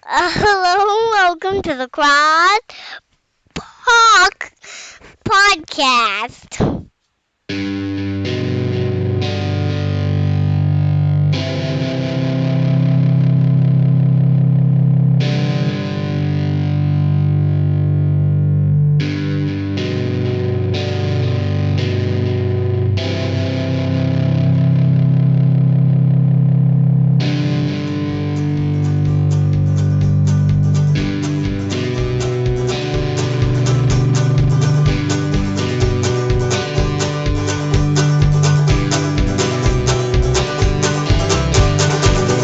Hello, welcome to the Crackpot Podcast.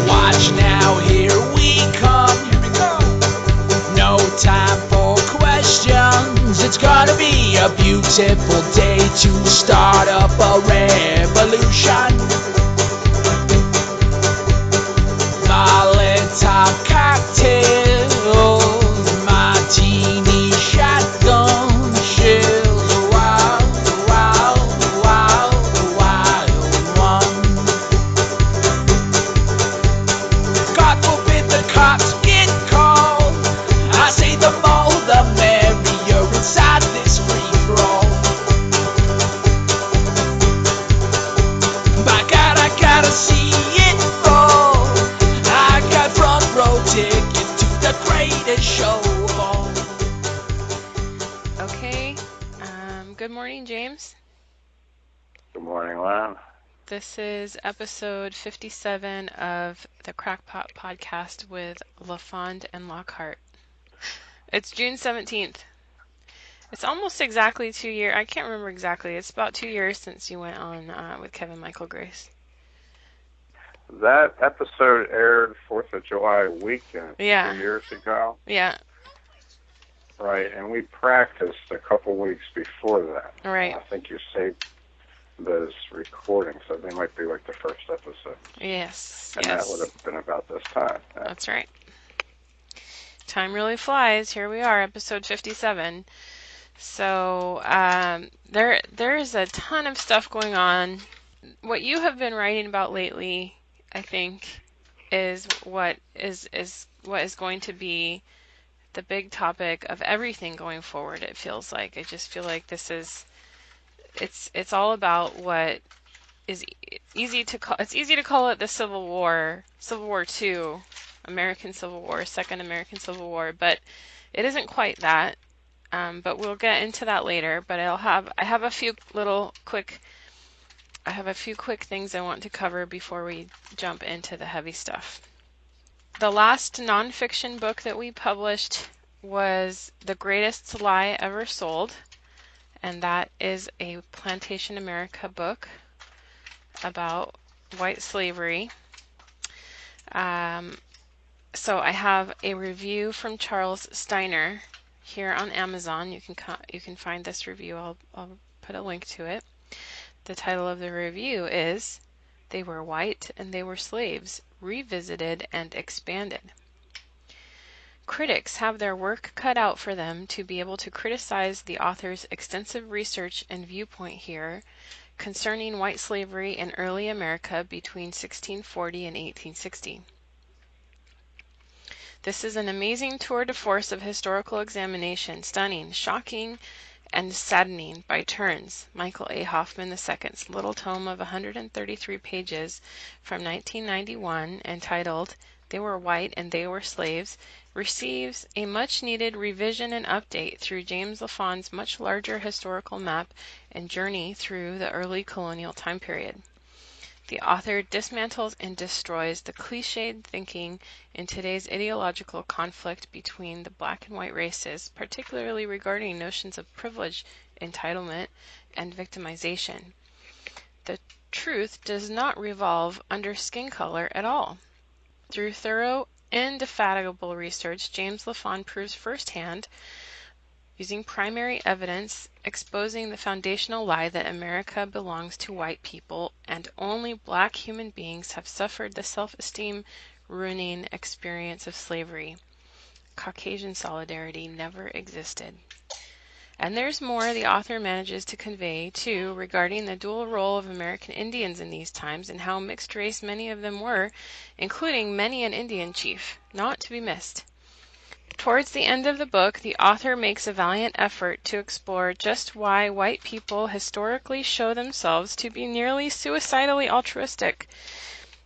Watch now, here we come. No time for questions. It's gonna be a beautiful day to start up a revolution. Molotov cocktails, martini shotgun shells. Wild, wild, wild, wild one. God forbid the cops get called. I say the more the merrier inside this free-for-all. By God, I gotta see it all. I got front row tickets to the greatest show of all. Okay, good morning, James. Good morning, Lynn. This is episode 57 of the Crackpot Podcast with LaFond and Lockhart. It's June 17th. It's almost exactly 2 years. I can't remember exactly. It's about 2 years since you went on with Kevin Michael Grace. That episode aired 4th of July weekend 2 Yeah. years ago. Yeah, Right, and we practiced a couple weeks before that. right. I think you saved those recordings, so they might be like the first episode. Yes, And yes. that would have been about this time. Yeah. That's right. Time really flies. Here we are, episode 57. So there is a ton of stuff going on. What you have been writing about lately, I think, is what is going to be the big topic of everything going forward. It feels like. I just feel like this is it's all about what is easy to call. It's easy to call it the Civil War II, American Civil War, Second American Civil War, but it isn't quite that. But we'll get into that later. But I have a few quick things I want to cover before we jump into the heavy stuff. The last nonfiction book that we published was The Greatest Lie Ever Sold, and that is a Plantation America book about white slavery. So I have a review from Charles Steiner here on Amazon. You can find this review. I'll put a link to it. The title of the review is They Were White and They Were Slaves, Revisited and Expanded. Critics have their work cut out for them to be able to criticize the author's extensive research and viewpoint here concerning white slavery in early America between 1640 and 1860. This is an amazing tour de force of historical examination, stunning, shocking, and saddening by turns. Michael A. Hoffman II's little tome of 133 pages from 1991, entitled They Were White and They Were Slaves, receives a much-needed revision and update through James LaFond's much larger historical map and journey through the early colonial time period. The author dismantles and destroys the cliched thinking in today's ideological conflict between the black and white races, particularly regarding notions of privilege, entitlement, and victimization. The truth does not revolve under skin color at all. Through thorough, indefatigable research, James LaFond proves firsthand, using primary evidence, exposing the foundational lie that America belongs to white people and only black human beings have suffered the self-esteem ruining experience of slavery. Caucasian solidarity never existed. And there's more the author manages to convey, too, regarding the dual role of American Indians in these times and how mixed race many of them were, including many an Indian chief, not to be missed. Towards the end of the book, the author makes a valiant effort to explore just why white people historically show themselves to be nearly suicidally altruistic,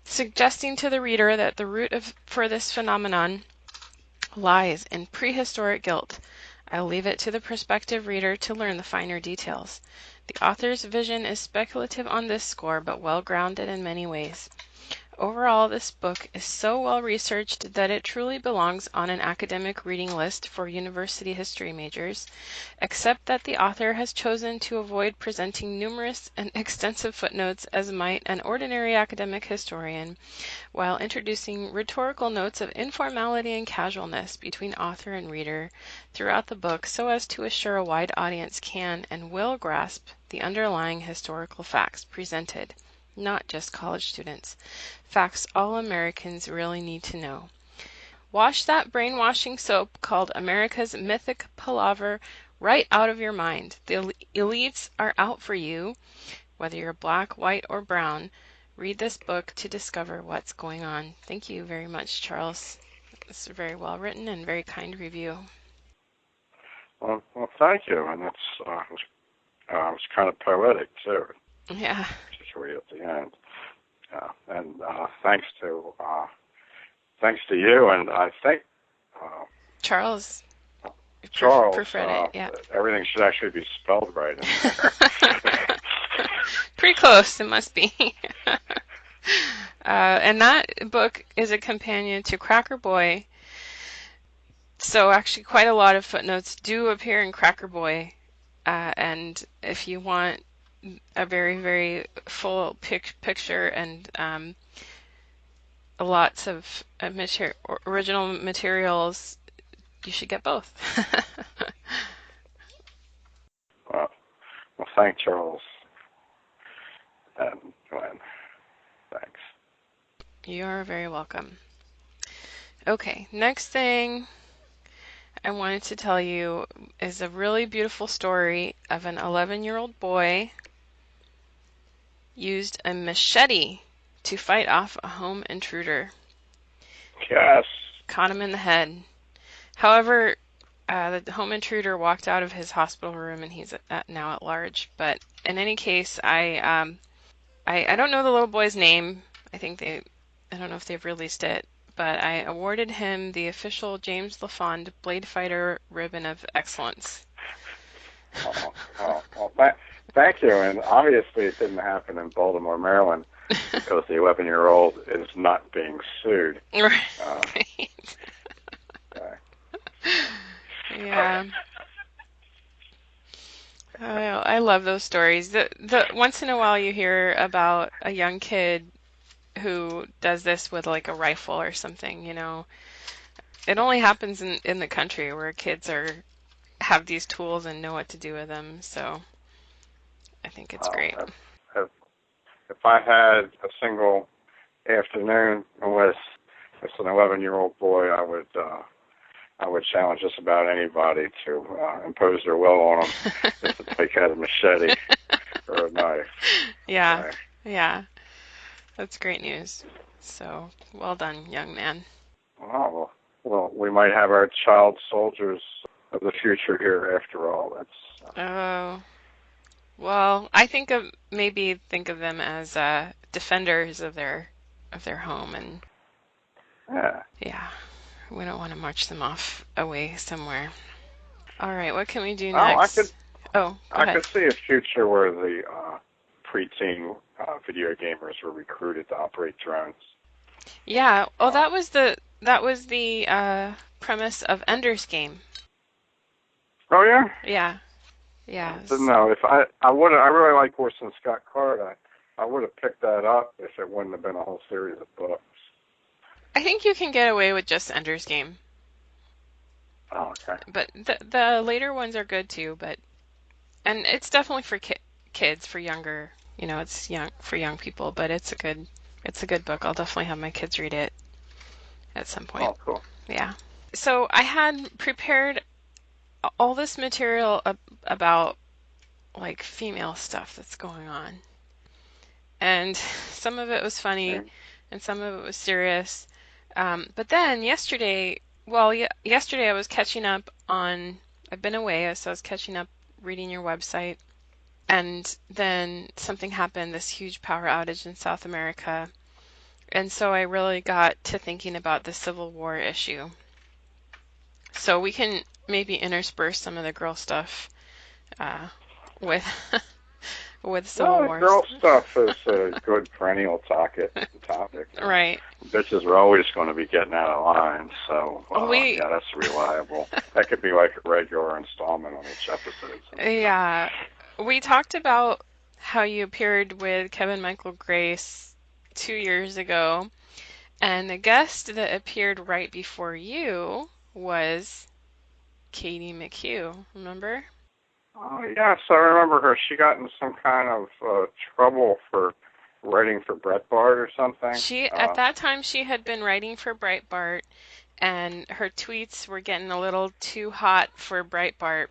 suggesting to the reader that the root for this phenomenon lies in prehistoric guilt. I'll leave it to the prospective reader to learn the finer details. The author's vision is speculative on this score, but well-grounded in many ways. Overall, this book is so well-researched that it truly belongs on an academic reading list for university history majors, except that the author has chosen to avoid presenting numerous and extensive footnotes as might an ordinary academic historian, while introducing rhetorical notes of informality and casualness between author and reader throughout the book so as to assure a wide audience can and will grasp the underlying historical facts presented. Not just college students. Facts all Americans really need to know. Wash that brainwashing soap called America's Mythic Palaver right out of your mind. The elites are out for you, whether you're black, white, or brown. Read this book to discover what's going on. Thank you very much, Charles. It's a very well written and very kind review. Well, thank you, and it's was kind of poetic too. Yeah. At the end, and thanks to you, and I think Charles proofread it. Yeah, everything should actually be spelled right in there. Pretty close, it must be. And that book is a companion to Cracker Boy. So actually, quite a lot of footnotes do appear in Cracker Boy, and if you want a very, very full picture and lots of original materials, you should get both. well, thank Charles and Glenn. Thanks. You're very welcome. Okay, next thing I wanted to tell you is a really beautiful story of an 11-year-old boy used a machete to fight off a home intruder. Yes. Caught him in the head. However, the home intruder walked out of his hospital room and he's now at large. But in any case, I don't know the little boy's name. I don't know if they've released it, but I awarded him the official James LaFond Blade Fighter Ribbon of Excellence. Thank you, and obviously it didn't happen in Baltimore, Maryland, because the 11-year-old is not being sued. Right. Yeah. I love those stories. The once in a while you hear about a young kid who does this with like a rifle or something, you know. It only happens in the country where kids have these tools and know what to do with them, so I think it's great. If I had a single afternoon with an 11-year-old boy, I would challenge just about anybody to impose their will on him if they had a machete or a knife. Yeah, yeah. That's great news. So, well done, young man. Oh, well, we might have our child soldiers of the future here after all. Oh. Well, I think of them as defenders of their home, and yeah, we don't want to march them off away somewhere. All right, what can we do next? I could see a future where the preteen video gamers were recruited to operate drones. Yeah. Oh, that was the premise of Ender's Game. Oh yeah. Yeah. Yeah. No, if I really like Orson Scott Card. I would have picked that up if it wouldn't have been a whole series of books. I think you can get away with just Ender's Game. Oh, okay. But the later ones are good too. And it's definitely for kids, for younger. You know, it's for young people. But it's a good book. I'll definitely have my kids read it at some point. Oh, cool. Yeah. So I had prepared all this material about like female stuff that's going on. And some of it was funny and some of it was serious. But then yesterday, yesterday I was catching up on, I've been away, so I was catching up reading your website. And then something happened, this huge power outage in South America. And so I really got to thinking about the Civil War issue. So we can maybe intersperse some of the girl stuff with with Civil Well, War. girl stuff is a good perennial topic. Right. Bitches are always going to be getting out of line, so yeah, that's reliable. That could be like a regular installment on each episode. Yeah. We talked about how you appeared with Kevin Michael Grace 2 years ago, and the guest that appeared right before you was Katie McHugh, remember? Oh, yes, I remember her. She got in some kind of trouble for writing for Breitbart or something. At that time, she had been writing for Breitbart, and her tweets were getting a little too hot for Breitbart,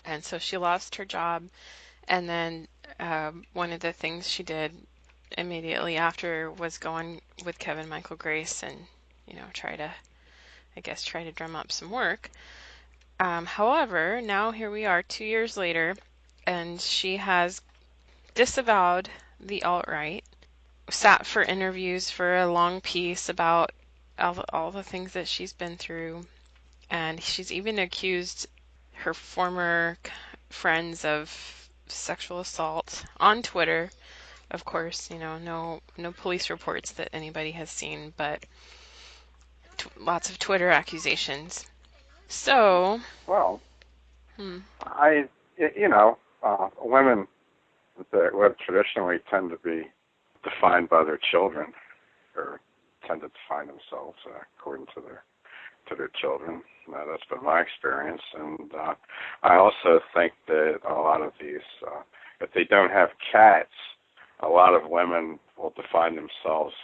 and so she lost her job. And then one of the things she did immediately after was go on with Kevin Michael Grace and, try to drum up some work. However, now here we are 2 years later, and she has disavowed the alt-right, sat for interviews for a long piece about all the things that she's been through, and she's even accused her former friends of sexual assault on Twitter. Of course, no police reports that anybody has seen, but lots of Twitter accusations. So, well, women that would traditionally tend to be defined by their children, or tend to define themselves according to their children. That's been my experience, and I also think that a lot of these, if they don't have cats, a lot of women will define themselves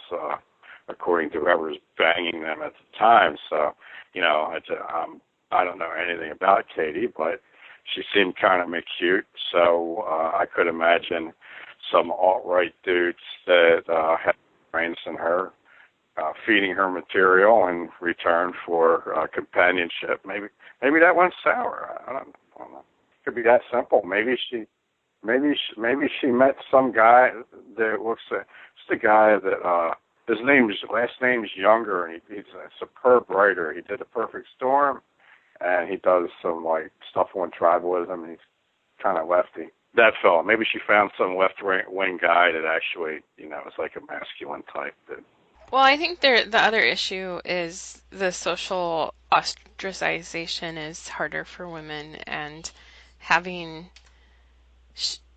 according to whoever's banging them at the time. So, I don't know anything about Katie, but she seemed kind of cute, so I could imagine some alt-right dudes that had brains in her feeding her material in return for companionship. Maybe that went sour. I don't know. Could be that simple. Maybe she met some guy that looks. It's the guy that his last name's Younger, and he's a superb writer. He did The Perfect Storm, and he does some like stuff on tribalism. And he's kind of lefty. That fellow. Maybe she found some left-wing guy that actually, is like a masculine type. Well, I think the other issue is the social ostracization is harder for women, and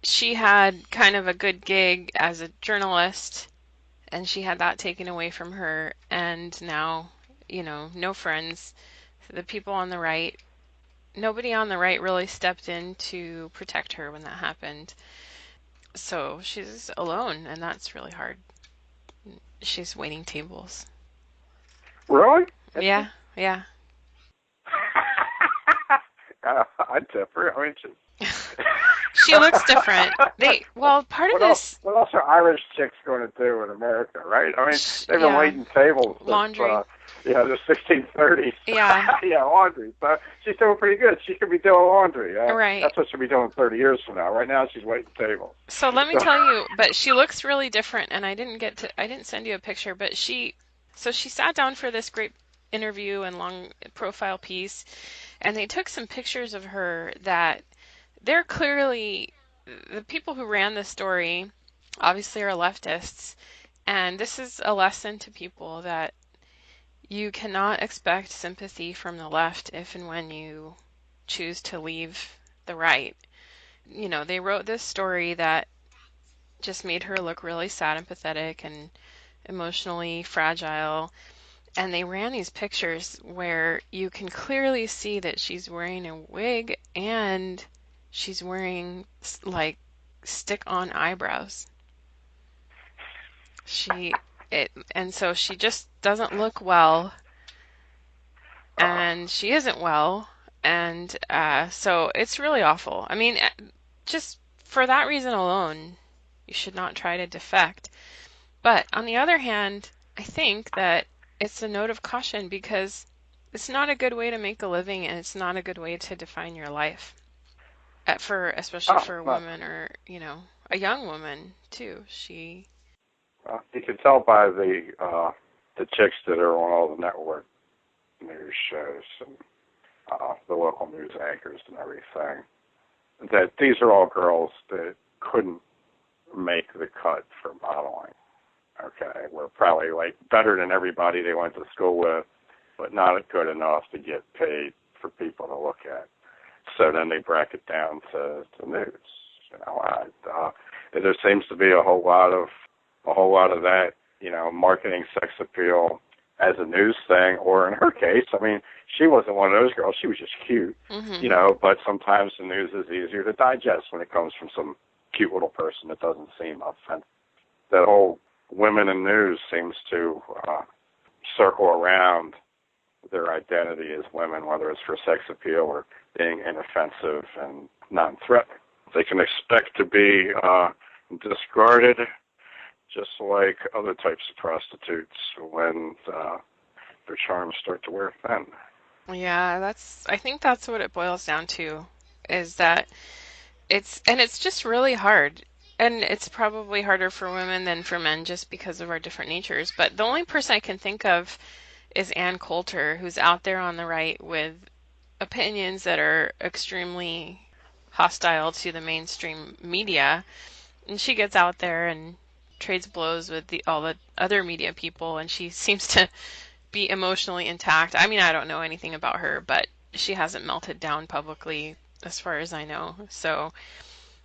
she had kind of a good gig as a journalist, and she had that taken away from her, and now, no friends. The people on the right, nobody on the right really stepped in to protect her when that happened. So she's alone, and that's really hard. She's waiting tables. Really? Yeah. I'd tip her. I mean, she looks different. Part of this. What else are Irish chicks going to do in America, right? I mean, they've been waiting tables since, laundry. The 1630s. Yeah. Yeah, laundry. So she's doing pretty good. She could be doing laundry. Right. That's what she'll be doing 30 years from now. Right now, she's waiting tables. So let me tell you, but she looks really different, and I didn't send you a picture, but she sat down for this great interview and long profile piece, and they took some pictures of her that they're clearly, the people who ran the story obviously are leftists, and this is a lesson to people that you cannot expect sympathy from the left if and when you choose to leave the right. They wrote this story that just made her look really sad and pathetic and emotionally fragile. And they ran these pictures where you can clearly see that she's wearing a wig and she's wearing like stick-on eyebrows. And so she just doesn't look well, and she isn't well, And so it's really awful. I mean, just for that reason alone, you should not try to defect. But on the other hand, I think that it's a note of caution because it's not a good way to make a living and it's not a good way to define your life. Especially Oh, for a no. woman or, a young woman too. You can tell by the chicks that are on all the network news shows and the local news anchors and everything that these are all girls that couldn't make the cut for modeling. Okay, we're probably like better than everybody they went to school with, but not good enough to get paid for people to look at. So then they bracket down to news. There seems to be a whole lot of that, marketing sex appeal as a news thing, or in her case, I mean, she wasn't one of those girls. She was just cute, but sometimes the news is easier to digest when it comes from some cute little person that doesn't seem offensive. That whole women in news seems to circle around their identity as women, whether it's for sex appeal or being inoffensive and non-threatening. They can expect to be discarded just like other types of prostitutes when their charms start to wear thin. Yeah, I think that's what it boils down to, is that it's just really hard. And it's probably harder for women than for men just because of our different natures. But the only person I can think of is Ann Coulter, who's out there on the right with opinions that are extremely hostile to the mainstream media. And she gets out there and trades blows with all the other media people, and she seems to be emotionally intact. I mean, I don't know anything about her, but she hasn't melted down publicly as far as I know. So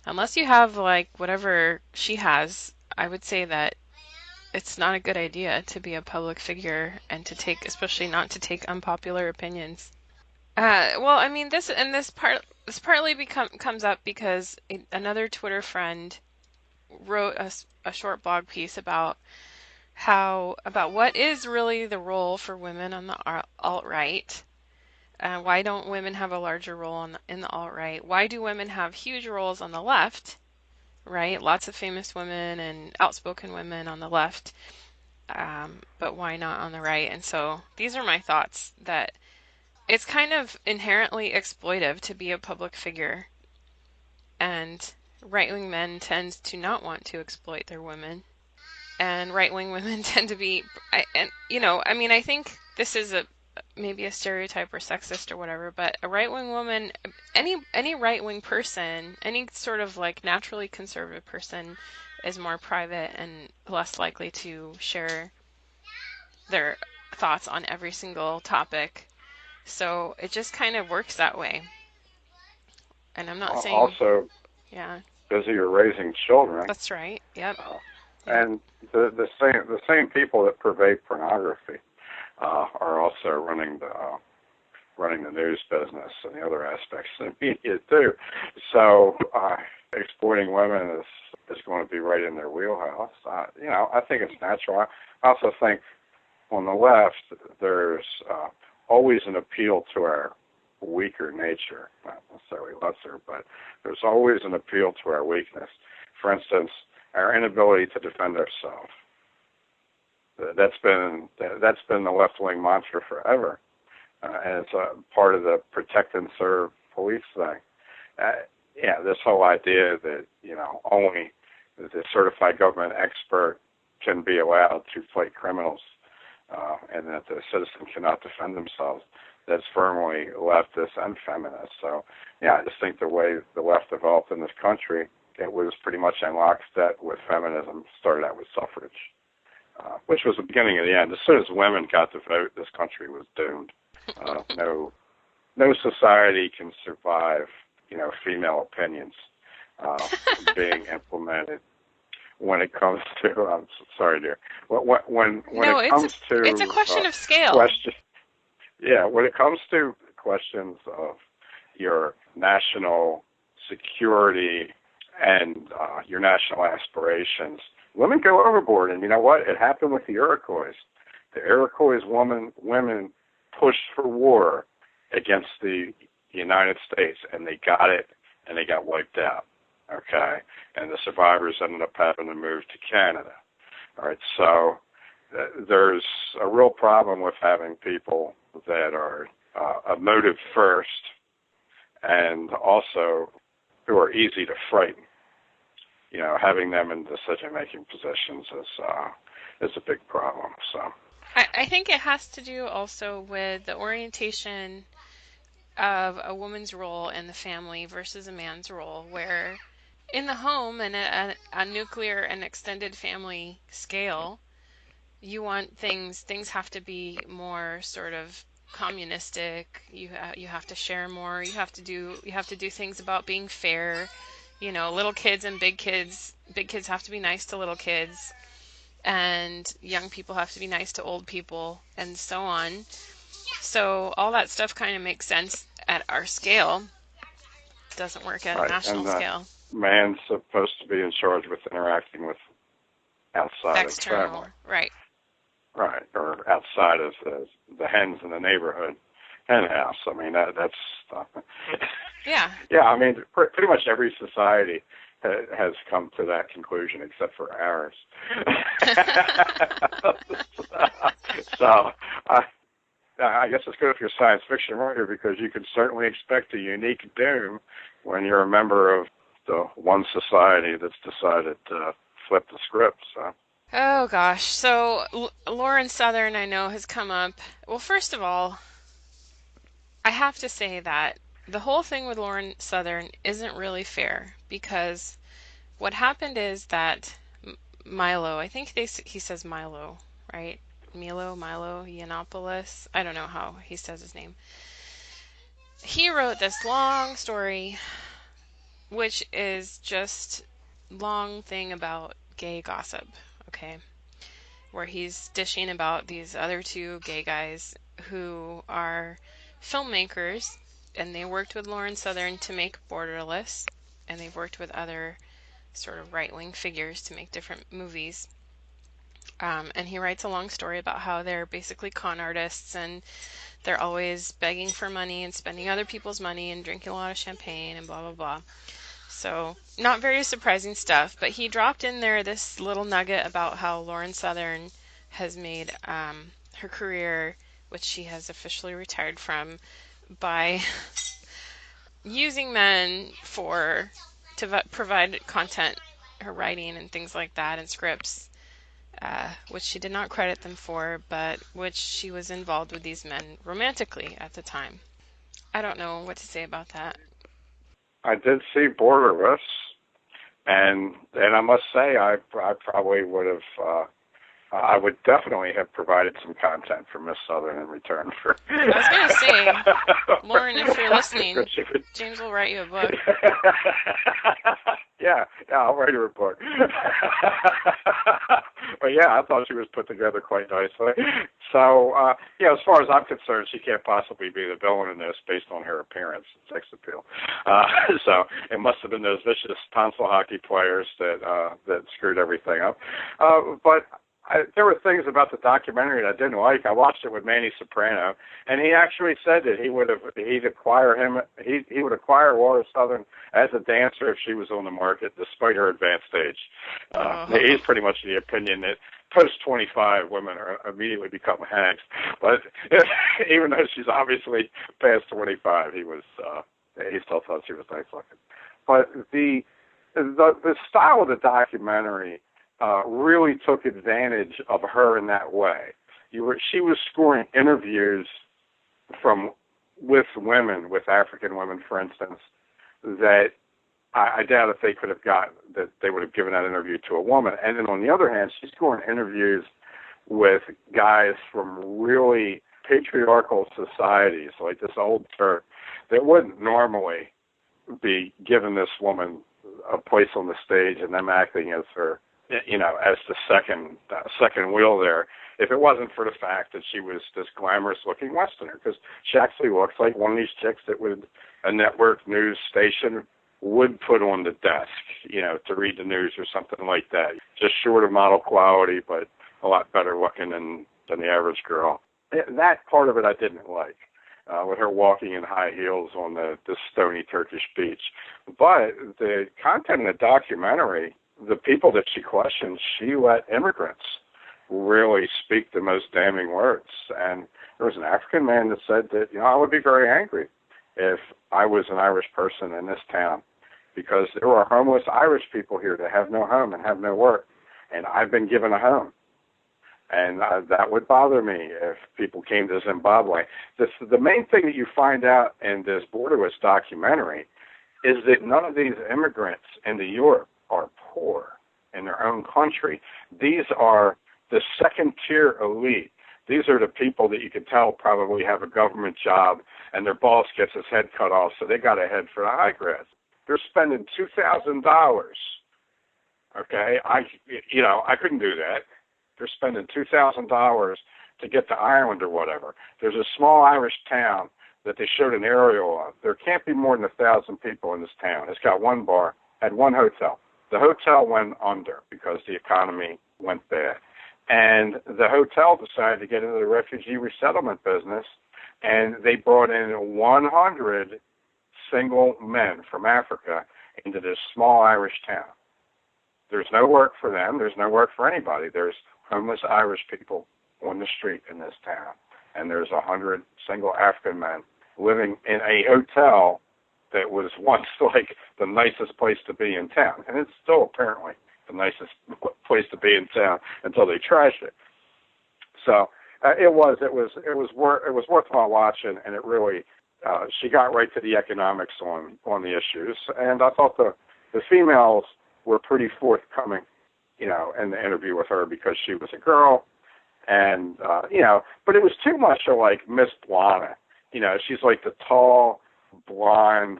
unless you have like whatever she has, I would say that it's not a good idea to be a public figure and especially not to take unpopular opinions. Well, I mean, this partly comes up because another Twitter friend wrote a short blog piece about what is really the role for women on the alt-right. Why don't women have a larger role in the alt-right? Why do women have huge roles on the left? Right, lots of famous women and outspoken women on the left, but why not on the right? And so these are my thoughts, that it's kind of inherently exploitive to be a public figure, and right-wing men tend to not want to exploit their women, and right-wing women tend to be, I mean, I think this is maybe a stereotype or sexist or whatever, but a right-wing woman, any right-wing person, any sort of like naturally conservative person is more private and less likely to share their thoughts on every single topic. So it just kind of works that way. And I'm not saying, Also, yeah, busier raising children. that's right. Yep. Yep. And the same people that pervade pornography are also running the news business and the other aspects of the media too. So exploiting women is going to be right in their wheelhouse. I think it's natural. I also think on the left there's always an appeal to our weaker nature, not necessarily lesser, but there's always an appeal to our weakness. For instance, our inability to defend ourselves. That's been the left-wing mantra forever, and it's a part of the protect and serve police thing. This whole idea that only the certified government expert can be allowed to fight criminals, and that the citizen cannot defend themselves. That's firmly leftist and feminist. So, I just think the way the left developed in this country, it was pretty much in lockstep with feminism. Started out with suffrage, which was the beginning of the end. As soon as women got to vote, this country was doomed. No society can survive, female opinions being implemented. When it comes to, I'm sorry, dear. When it comes to, it's a question of scale. When it comes to questions of your national security and your national aspirations, women go overboard. And you know what? It happened with the Iroquois. The Iroquois women pushed for war against the United States, and they got it, and they got wiped out, okay? And the survivors ended up having to move to Canada. All right, so there's a real problem with having people that are a motive first and also who are easy to frighten. You know, having them in decision-making positions is a big problem. So I think it has to do also with the orientation of a woman's role in the family versus a man's role, where in the home and a nuclear and extended family scale, you want things have to be more sort of communistic. You have to share more. You have to do things about being fair. You know, little kids and big kids have to be nice to little kids, and young people have to be nice to old people, and so on. So all that stuff kind of makes sense at our scale. Doesn't work at a right, national and scale. man's supposed to be in charge with interacting with outside of the family. Right. Right, or outside of the hens in the neighborhood hen house. I mean, that's Yeah. Yeah, I mean, pretty much every society has come to that conclusion except for ours. So I guess it's good if you're a science fiction writer, because you can certainly expect a unique doom when you're a member of the one society that's decided to flip the script. So. Oh gosh. So Lauren Southern, I know, has come up. Well, first of all, I have to say that the whole thing with Lauren Southern isn't really fair, because what happened is that Milo, I think he says Milo, right? Milo Yiannopoulos. I don't know how he says his name. He wrote this long story, which is just long thing about gay gossip, okay? Where he's dishing about these other two gay guys who are filmmakers, and they worked with Lauren Southern to make Borderless, and they've worked with other sort of right-wing figures to make different movies. And he writes a long story about how they're basically con artists, and they're always begging for money and spending other people's money and drinking a lot of champagne and blah, blah, blah. So not very surprising stuff, but he dropped in there this little nugget about how Lauren Southern has made her career, which she has officially retired from, by using men to provide content, her writing and things like that, and scripts, which she did not credit them for, but which she was involved with these men romantically at the time. I don't know what to say about that. I did see Borderless, and I must say I probably would have I would definitely have provided some content for Miss Southern in return for. I was going to say, Lauren, if you're listening, James will write you a book. Yeah, I'll write her a book. But yeah, I thought she was put together quite nicely. So, as far as I'm concerned, she can't possibly be the villain in this based on her appearance and sex appeal. So it must have been those vicious tonsil hockey players that screwed everything up. But there were things about the documentary that I didn't like. I watched it with Manny Soprano, and he actually said that he would acquire Laura Southern as a dancer if she was on the market, despite her advanced age. He's pretty much the opinion that post-25 women are immediately become hags. But even though she's obviously past 25, he still thought she was nice looking. But the style of the documentary really took advantage of her in that way. She was scoring interviews with women, with African women, for instance, that I doubt if they could have that they would have given that interview to a woman. And then on the other hand, she's scoring interviews with guys from really patriarchal societies, like this old Turk, that wouldn't normally be giving this woman a place on the stage and them acting as her, as the second wheel there, if it wasn't for the fact that she was this glamorous-looking Westerner, because she actually looks like one of these chicks that a network news station would put on the desk, to read the news or something like that. Just short of model quality, but a lot better looking than the average girl. That part of it I didn't like. with her walking in high heels on the stony Turkish beach. But the content in the documentary, the people that she questioned, she let immigrants really speak the most damning words. And there was an African man that said that, I would be very angry if I was an Irish person in this town, because there are homeless Irish people here that have no home and have no work, and I've been given a home. And that would bother me if people came to Zimbabwe. The main thing that you find out in this Borderless documentary is that none of these immigrants into Europe are poor in their own country. These are the second-tier elite. These are the people that you can tell probably have a government job, and their boss gets his head cut off, so they got a head for the high grads. They're spending $2,000. Okay, I couldn't do that. They're spending $2,000 to get to Ireland or whatever. There's a small Irish town that they showed an aerial of. There can't be more than 1,000 people in this town. It's got one bar, had one hotel. The hotel went under because the economy went bad. And the hotel decided to get into the refugee resettlement business, and they brought in 100 single men from Africa into this small Irish town. There's no work for them. There's no work for anybody. There's homeless Irish people on the street in this town, and there's 100 single African men living in a hotel that was once like the nicest place to be in town, and it's still apparently the nicest place to be in town until they trashed it. So it was worthwhile watching, and it really she got right to the economics on the issues, and I thought the females were pretty forthcoming, in the interview with her, because she was a girl, and but it was too much of like Miss Blana. She's like the tall, blonde,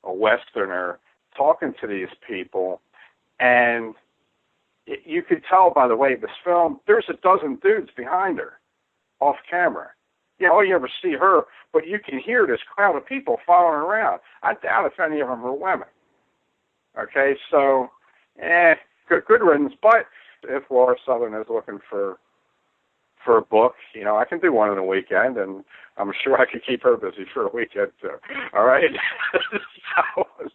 Westerner talking to these people, and you could tell by the way this film, there's a dozen dudes behind her, off camera. All you ever see her, but you can hear this crowd of people following her around. I doubt if any of them are women. Okay, so, good riddance. But if Laura Southern is looking for a book, I can do one on the weekend, and I'm sure I could keep her busy for a weekend too. All right,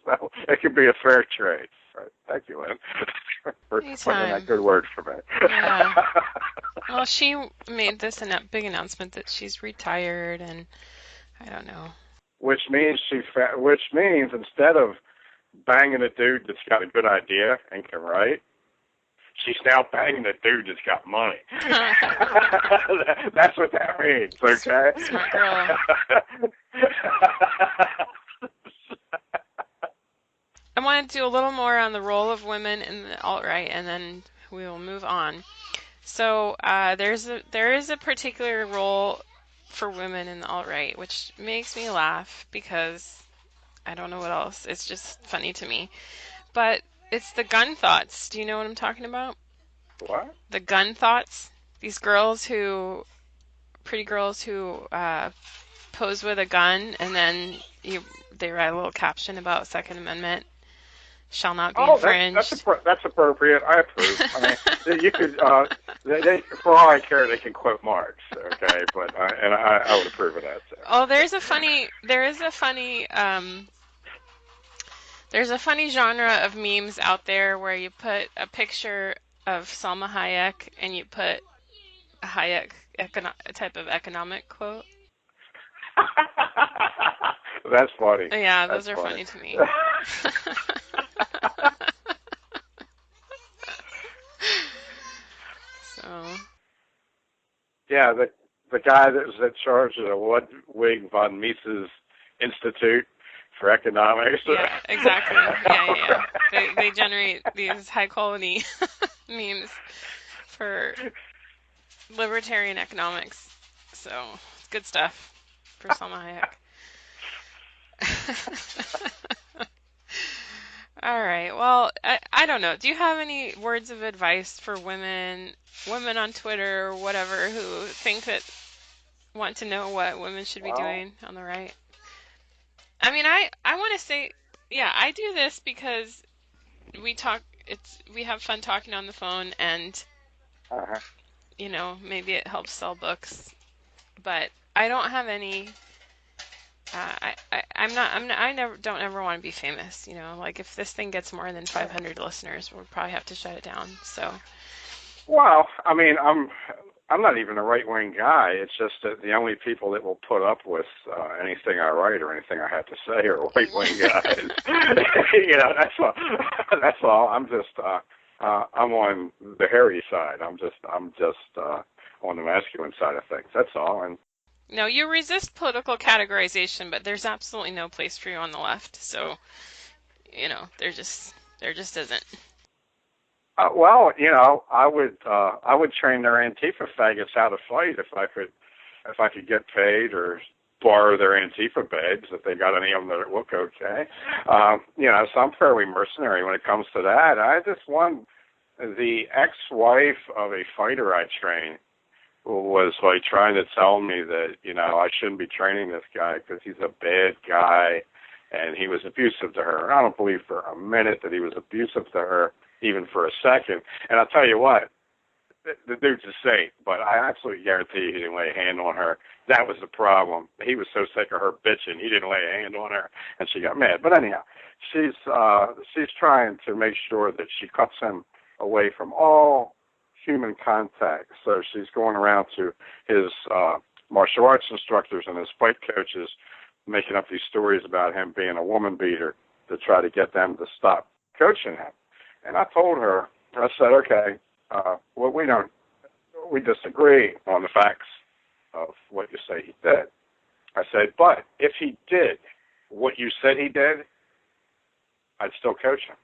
so it could be a fair trade. All right. Thank you, Lynn, for putting that good word for me. Yeah. Well, she made this big announcement that she's retired, and I don't know. Which means instead of banging a dude that's got a good idea and can write, she's now banging a dude that's got money. That's what that means, okay? Smart girl. I want to do a little more on the role of women in the alt-right, and then we will move on. So there is a particular role for women in the alt-right, which makes me laugh because I don't know what else. It's just funny to me. But it's the gun thoughts. Do you know what I'm talking about? What? The gun thoughts. These pretty girls who pose with a gun, and then they write a little caption about Second Amendment shall not be infringed. That's appropriate. I approve. I mean, you could, for all I care, they can quote Marx. Okay, but I would approve of that. So. Oh, there's a funny genre of memes out there where you put a picture of Salma Hayek and you put a Hayek type of economic quote. That's funny. Yeah, those are funny to me. So. Yeah, the guy that was in charge of the Ludwig von Mises Institute for Economics. Yeah, exactly. Yeah. They generate these high quality memes for libertarian economics. So it's good stuff for Salma Hayek. All right. Well, I don't know. Do you have any words of advice for women on Twitter or whatever who want to know what women should be doing on the right? I mean, I want to say, yeah, I do this because we have fun talking on the phone, and maybe it helps sell books, but I don't have any I never don't ever want to be famous. Like if this thing gets more than 500 listeners, we'll probably have to shut it down. So. Well, I mean, I'm not even a right-wing guy. It's just that the only people that will put up with anything I write or anything I have to say are right-wing guys. That's all. That's all. I'm just I'm on the hairy side. I'm just on the masculine side of things. That's all. And no, you resist political categorization, but there's absolutely no place for you on the left. So, there just isn't. Well, I would train their Antifa faggots how to fight if I could get paid or borrow their Antifa babes if they got any of them that look okay. So I'm fairly mercenary when it comes to that. I just won the ex-wife of a fighter I trained was like trying to tell me that I shouldn't be training this guy because he's a bad guy and he was abusive to her. And I don't believe for a minute that he was abusive to her, even for a second. And I'll tell you what, the dude's a saint, but I absolutely guarantee he didn't lay a hand on her. That was the problem. He was so sick of her bitching, he didn't lay a hand on her, and she got mad. But anyhow, she's trying to make sure that she cuts him away from all human contact. So she's going around to his martial arts instructors and his fight coaches, making up these stories about him being a woman beater to try to get them to stop coaching him. And I told her, I said, okay, well, we disagree on the facts of what you say he did. I said, but if he did what you said he did, I'd still coach him.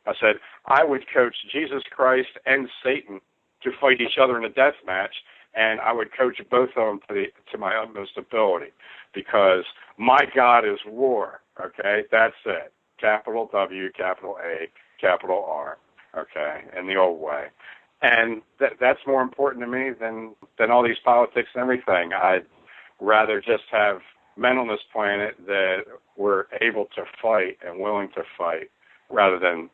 I said, I would coach Jesus Christ and Satan to fight each other in a death match, and I would coach both of them to my utmost ability, because my God is war, okay? That's it. Capital W, capital A, capital R, okay, in the old way. And that's more important to me than all these politics and everything. I'd rather just have men on this planet that were able to fight and willing to fight rather than,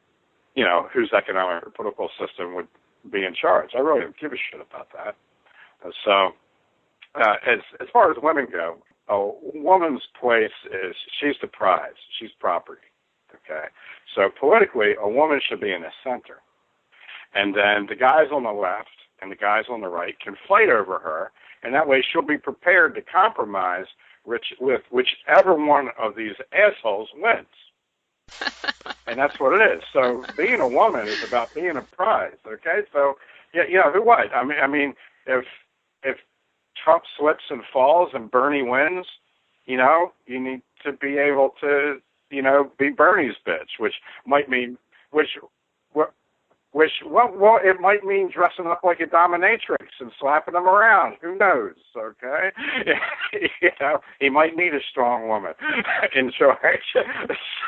whose economic or political system would be in charge. I really don't give a shit about that. So as far as women go, a woman's place is she's the prize. She's property. Okay, so politically, a woman should be in the center. And then the guys on the left and the guys on the right can fight over her, and that way she'll be prepared to compromise with whichever one of these assholes wins. And that's what it is. So being a woman is about being a prize, okay? So, who what? I mean, if Trump slips and falls and Bernie wins, you need to be able to, be Bernie's bitch, which might mean, it might mean dressing up like a dominatrix and slapping them around. Who knows? Okay, he might need a strong woman in charge.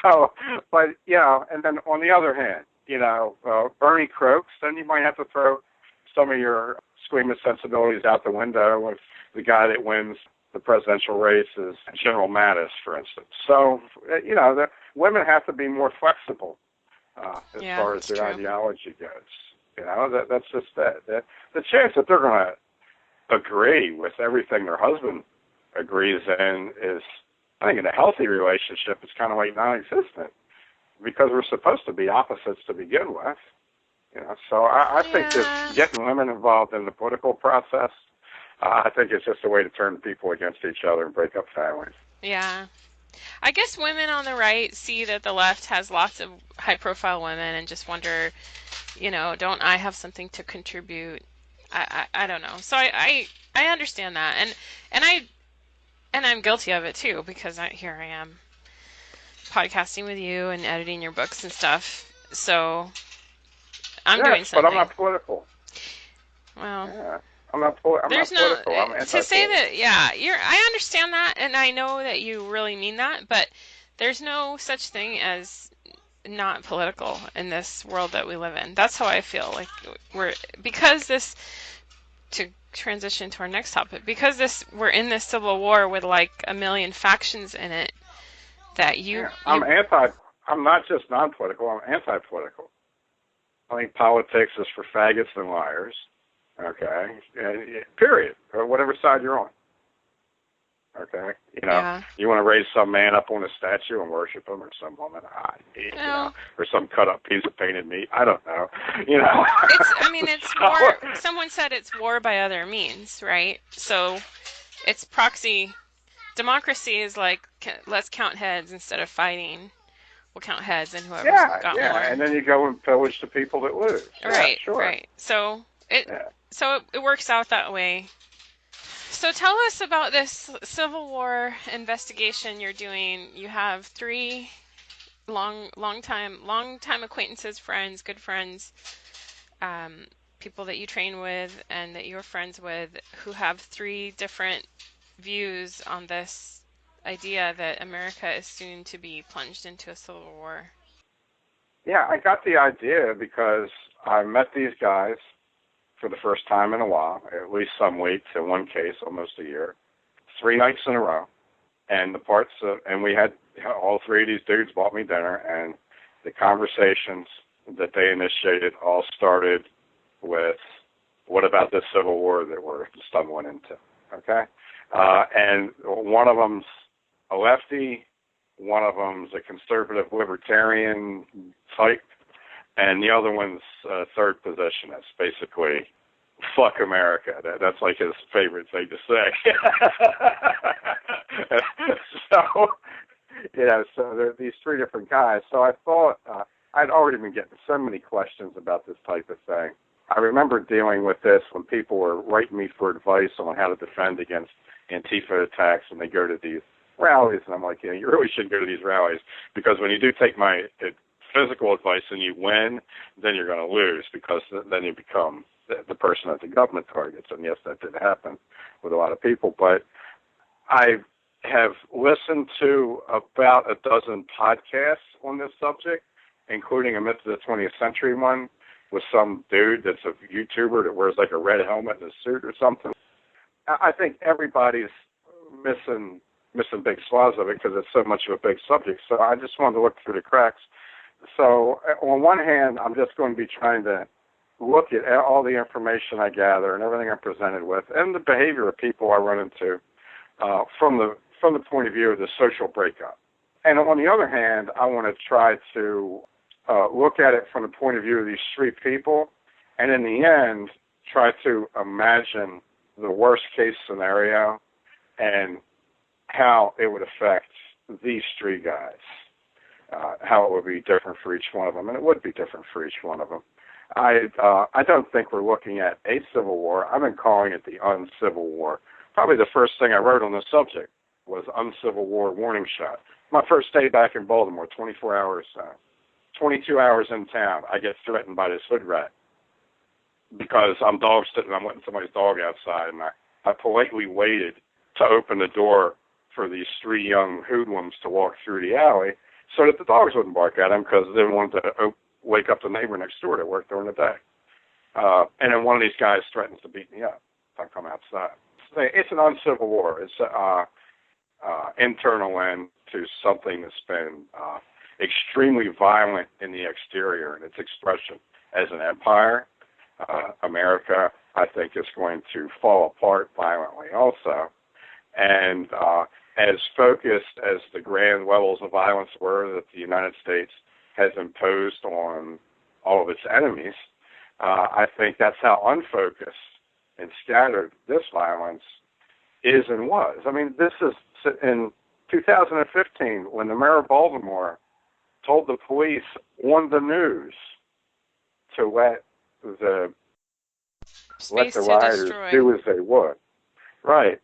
So, but and then on the other hand, Bernie croaks, then you might have to throw some of your squeamish sensibilities out the window if the guy that wins the presidential race is General Mattis, for instance. So, the women have to be more flexible as far as their ideology goes. That's just that. The chance that they're going to agree with everything their husband agrees in is, I think, in a healthy relationship, it's kind of like non-existent, because we're supposed to be opposites to begin with. So I think that getting women involved in the political process, I think it's just a way to turn people against each other and break up families. Yeah. I guess women on the right see that the left has lots of high-profile women and just wonder, don't I have something to contribute? I don't know. So I understand that, and I'm guilty of it too, because here I am podcasting with you and editing your books and stuff. So I'm doing something. But I'm not political. Well. Yeah. I'm not political. I'm anti-political. To say that, I understand that, and I know that you really mean that, but there's no such thing as not political in this world that we live in. That's how I feel. Like to transition to our next topic, we're in this civil war with like a million factions in it. I'm not just non-political. I'm anti-political. I think politics is for faggots and liars. Okay, period, or whatever side you're on. Okay, Yeah. you want to raise some man up on a statue and worship him, or some woman, or some cut up piece of painted meat. I don't know, It's So, war. Someone said it's war by other means, right? So it's proxy. Democracy is like, let's count heads instead of fighting. We'll count heads, and whoever's got yeah, more. and then you go and pillage the people that lose. Right, Sure. right. So Yeah. it works out that way. So tell us about this Civil War investigation you're doing. You have 3 long time acquaintances, friends, good friends, people that you train with and that you're friends with, who have 3 different views on this idea that America is soon to be plunged into a civil war. Yeah, I got the idea because I met these guys for the first time in a while, at least some weeks, in one case, almost a year, 3 nights in a row. And and we had all 3 of these dudes bought me dinner, and the conversations that they initiated all started with, what about this Civil War that we're stumbling into, okay? And one of them's a lefty, one of them's a conservative libertarian type, and the other one's third positionist, basically, fuck America. That's like his favorite thing to say. So there are these 3 different guys. So I thought I'd already been getting so many questions about this type of thing. I remember dealing with this when people were writing me for advice on how to defend against Antifa attacks when they go to these rallies, and I'm like, you really shouldn't go to these rallies, because when you do take my physical advice and you win, then you're going to lose, because then you become the person that the government targets. And yes, that did happen with a lot of people. But I have listened to about a dozen podcasts on this subject, including a Myth of the 20th Century one with some dude that's a YouTuber that wears like a red helmet and a suit or something. I think everybody's missing big swaths of it because it's so much of a big subject. So I just wanted to look through the cracks. So on one hand, I'm just going to be trying to look at all the information I gather and everything I'm presented with, and the behavior of people I run into from the point of view of the social breakup. And on the other hand, I want to try to look at it from the point of view of these 3 people, and in the end, try to imagine the worst case scenario and how it would affect these 3 guys, how it would be different for each one of them, and it would be different for each one of them. I don't think we're looking at a civil war. I've been calling it the uncivil war. Probably the first thing I wrote on the subject was uncivil war warning shot. My first day back in Baltimore, 24 hours, 22 hours in town, I get threatened by this hood rat because I'm dog sitting. I'm letting somebody's dog outside, and I politely waited to open the door for these 3 young hoodlums to walk through the alley so that the dogs wouldn't bark at them, because they didn't want to wake up the neighbor next door that worked during the day. And then one of these guys threatens to beat me up if I come outside. It's an uncivil war. It's internal end to something that's been extremely violent in the exterior in its expression as an empire. America, I think, is going to fall apart violently also. And as focused as the grand levels of violence were that the United States has imposed on all of its enemies, I think that's how unfocused and scattered this violence is and was. I mean, this is in 2015 when the mayor of Baltimore told the police on the news to let the rioters do as they would. Right.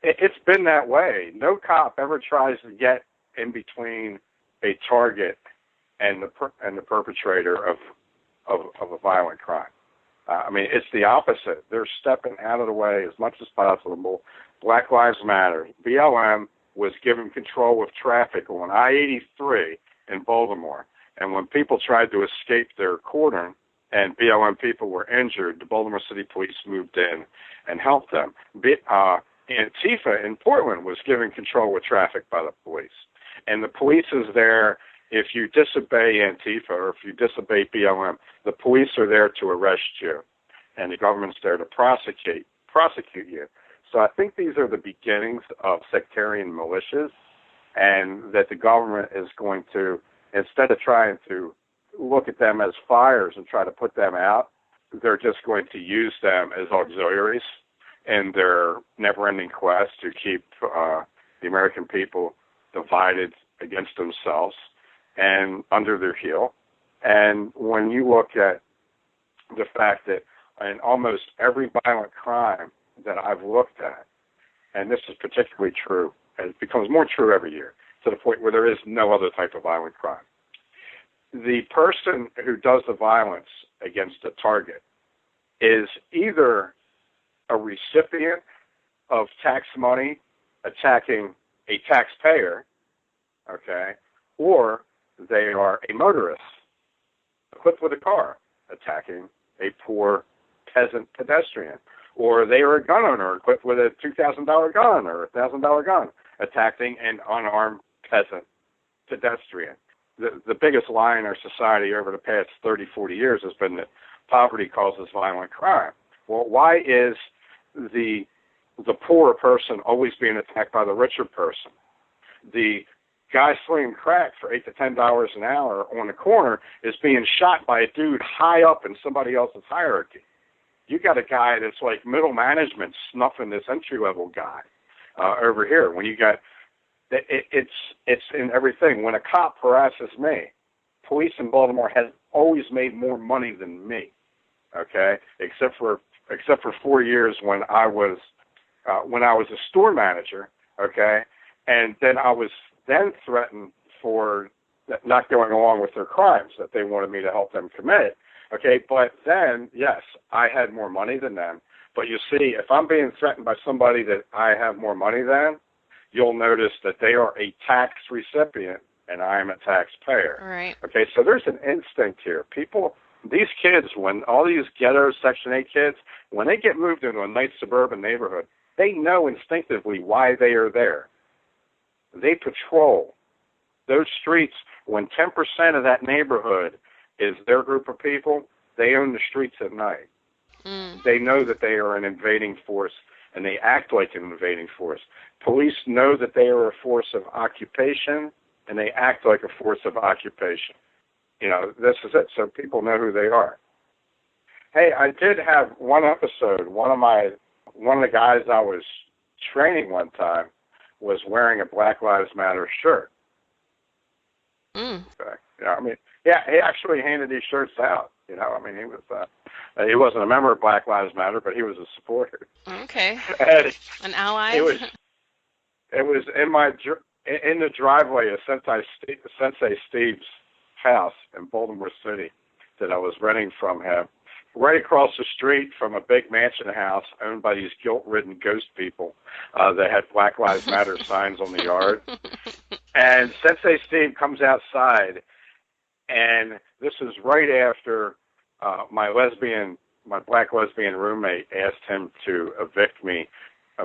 It's been that way. No cop ever tries to get in between a target and the perpetrator of a violent crime. I mean, it's the opposite. They're stepping out of the way as much as possible. Black Lives Matter. BLM was given control of traffic on I-83 in Baltimore. And when people tried to escape their cordon and BLM people were injured, the Baltimore City Police moved in and helped them. Antifa in Portland was given control of traffic by the police. And the police is there if you disobey Antifa or if you disobey BLM. The police are there to arrest you, and the government's there to prosecute you. So I think these are the beginnings of sectarian militias, and that the government is going to, instead of trying to look at them as fires and try to put them out, they're just going to use them as auxiliaries in their never-ending quest to keep the American people divided against themselves and under their heel. And when you look at the fact that in almost every violent crime that I've looked at, and this is particularly true, and it becomes more true every year, to the point where there is no other type of violent crime. The person who does the violence against a target is either a recipient of tax money attacking a taxpayer, okay, or they are a motorist equipped with a car attacking a poor peasant pedestrian, or they are a gun owner equipped with a $2,000 gun or a $1,000 gun attacking an unarmed peasant pedestrian. The biggest lie in our society over the past 30, 40 years has been that poverty causes violent crime. Well, why is the poorer person always being attacked by the richer person? The guy slinging crack for $8 to $10 an hour on the corner is being shot by a dude high up in somebody else's hierarchy. You got a guy that's like middle management snuffing this entry-level guy over here. When you got it's in everything. When a cop harasses me, police in Baltimore has always made more money than me. Okay, except for 4 years when I was a store manager. Okay, and then I was threatened for not going along with their crimes that they wanted me to help them commit. Okay, but then, yes, I had more money than them. But you see, if I'm being threatened by somebody that I have more money than, you'll notice that they are a tax recipient and I am a taxpayer. Right. Okay, so there's an instinct here. People, these kids, when all these ghetto Section 8 kids, when they get moved into a nice suburban neighborhood, they know instinctively why they are there. They patrol those streets. When 10% of that neighborhood is their group of people, they own the streets at night. They know that they are an invading force, and they act like an invading force. Police know that they are a force of occupation, and they act like a force of occupation. You know, this is it. So people know who they are. Hey, I did have one episode. One of the guys I was training one time was wearing a Black Lives Matter shirt. Okay. Yeah, I mean, yeah, he actually handed these shirts out. You know, I mean, he wasn't a member of Black Lives Matter, but he was a supporter. Okay. And an ally. It was in the driveway of Sensei Steve's house in Baltimore City that I was renting from him, right across the street from a big mansion house owned by these guilt-ridden ghost people that had Black Lives Matter signs on the yard. And Sensei Steve comes outside, and this is right after my black lesbian roommate asked him to evict me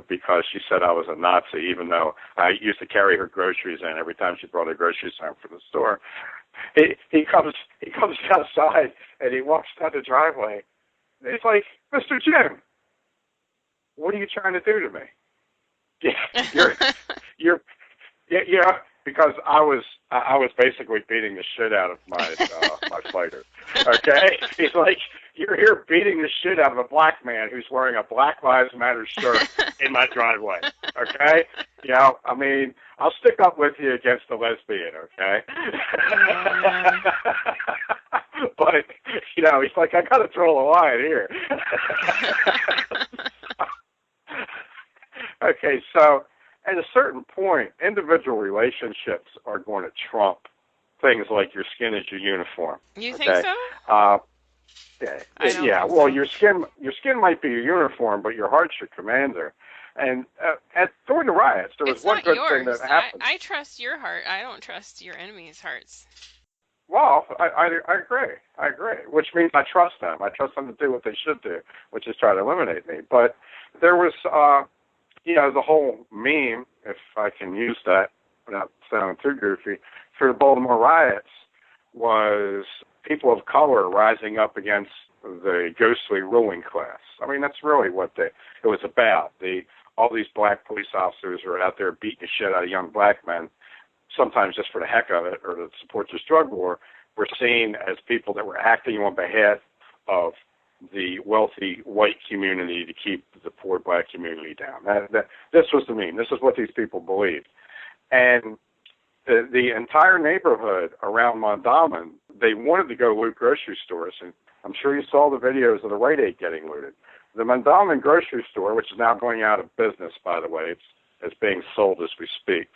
because she said I was a Nazi, even though I used to carry her groceries in every time she brought her groceries home from the store. He comes outside, and he walks down the driveway. And he's like, "Mr. Jim, what are you trying to do to me?" Yeah, because I was basically beating the shit out of my fighter. Okay, he's like, "You're here beating the shit out of a black man who's wearing a Black Lives Matter shirt in my driveway." Okay, you know, I mean, I'll stick up with you against the lesbian. Okay, but you know, he's like, "I got to draw a line here." Okay, so at a certain point, individual relationships are going to trump things like your skin is your uniform. You okay? think so? Yeah. Well, your skin might be your uniform, but your heart's your commander. And during the riots, there was one good thing that happened. I trust your heart. I don't trust your enemies' hearts. Well, I agree. I agree, which means I trust them. I trust them to do what they should do, which is try to eliminate me. But there was, the whole meme, if I can use that without sounding too goofy, for the Baltimore riots was people of color rising up against the ghostly ruling class. I mean, that's really what it was about. The all these black police officers who are out there beating the shit out of young black men, sometimes just for the heck of it or to support this drug war, were seen as people that were acting on behalf of the wealthy white community to keep the poor black community down. This was the meme. This is what these people believed. And the entire neighborhood around Mondawmin, they wanted to go loot grocery stores. And I'm sure you saw the videos of the Rite Aid getting looted. The Mondawmin grocery store, which is now going out of business, by the way, it's being sold as we speak.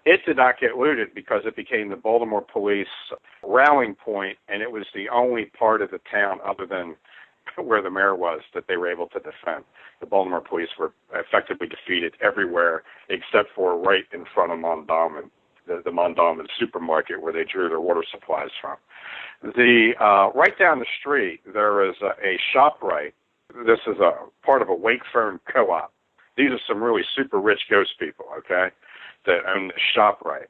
It did not get looted because it became the Baltimore police rallying point, and it was the only part of the town other than where the mayor was that they were able to defend. The Baltimore police were effectively defeated everywhere except for right in front of Mondawmin, the Mondawmin supermarket where they drew their water supplies from. Right down the street, there is a ShopRite. This is a part of a Wakefern co-op. These are some really super rich ghost people, okay, that own the ShopRite.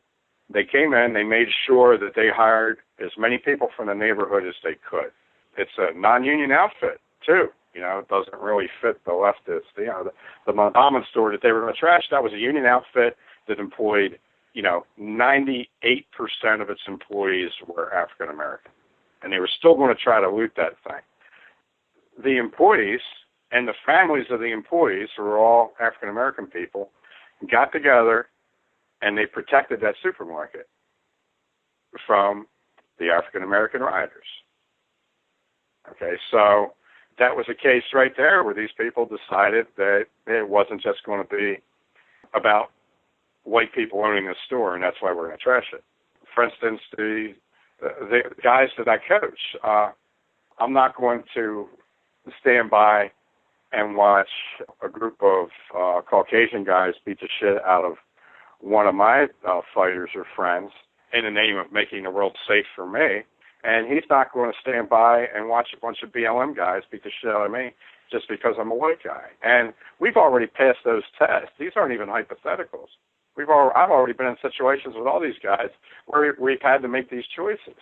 They came in, they made sure that they hired as many people from the neighborhood as they could. It's a non-union outfit, too. You know, it doesn't really fit the leftists. You know, the Mondawmin store that they were going to trash, that was a union outfit that employed, 98% of its employees were African American. And they were still going to try to loot that thing. The employees and the families of the employees, who were all African American people, got together and they protected that supermarket from the African American rioters. Okay, so that was a case right there where these people decided that it wasn't just going to be about white people owning the store, and that's why we're going to trash it. For instance, the guys that I coach, I'm not going to stand by and watch a group of Caucasian guys beat the shit out of one of my fighters or friends in the name of making the world safe for me. And he's not going to stand by and watch a bunch of BLM guys beat the shit out of me just because I'm a white guy. And we've already passed those tests. These aren't even hypotheticals. I've already been in situations with all these guys where we've had to make these choices.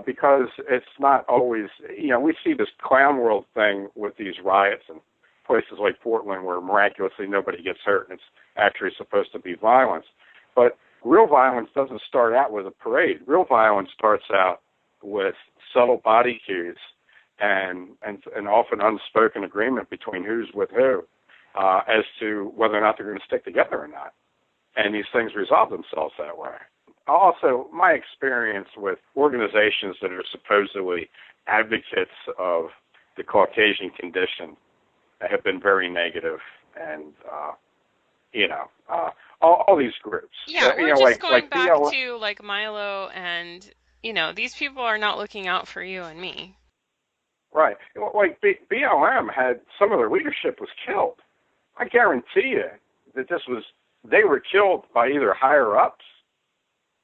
Because it's not always, we see this clown world thing with these riots and places like Portland where miraculously nobody gets hurt and it's actually supposed to be violence. But real violence doesn't start out with a parade. Real violence starts out with subtle body cues and often unspoken agreement between who's with who as to whether or not they're going to stick together or not. And these things resolve themselves that way. Also, my experience with organizations that are supposedly advocates of the Caucasian condition have been very negative, and all these groups. Yeah, we're just going back to like Milo, and these people are not looking out for you and me. Right, like BLM had some of their leadership was killed. I guarantee you that they were killed by either higher ups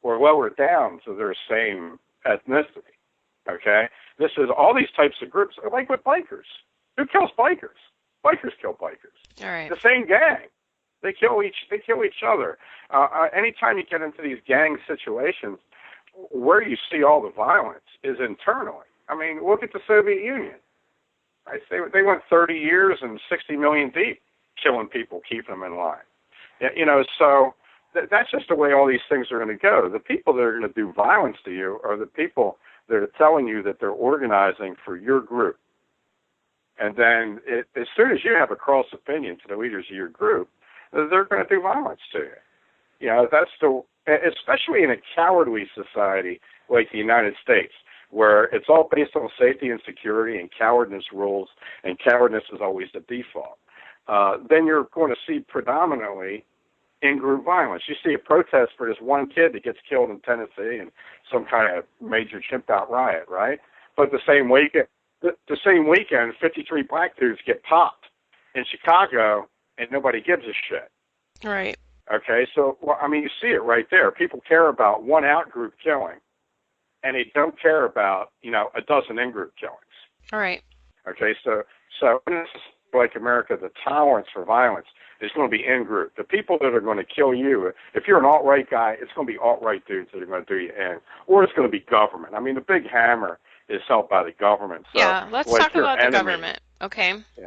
or lower down to their same ethnicity, okay? This is all these types of groups, like with bikers. Who kills bikers? Bikers kill bikers. All right. The same gang. They kill each other. Anytime you get into these gang situations, where you see all the violence is internally. I mean, look at the Soviet Union. Right? They went 30 years and 60 million deep, killing people, keeping them in line. So that's just the way all these things are going to go. The people that are going to do violence to you are the people that are telling you that they're organizing for your group. And then as soon as you have a cross opinion to the leaders of your group, they're going to do violence to you. That's especially in a cowardly society like the United States, where it's all based on safety and security and cowardness rules, and cowardness is always the default. Then you're going to see predominantly in-group violence. You see a protest for this one kid that gets killed in Tennessee and some kind of major chimped-out riot, right? But the same weekend, 53 black dudes get popped in Chicago, and nobody gives a shit. Right. Okay, so, you see it right there. People care about one out-group killing, and they don't care about, a dozen in-group killings. All right. Okay, so in this, like America, the tolerance for violence is going to be in-group. The people that are going to kill you, if you're an alt-right guy, it's going to be alt-right dudes that are going to do you in, or it's going to be government. I mean, the big hammer is held by the government. So, yeah, let's talk about the government, okay? Yeah.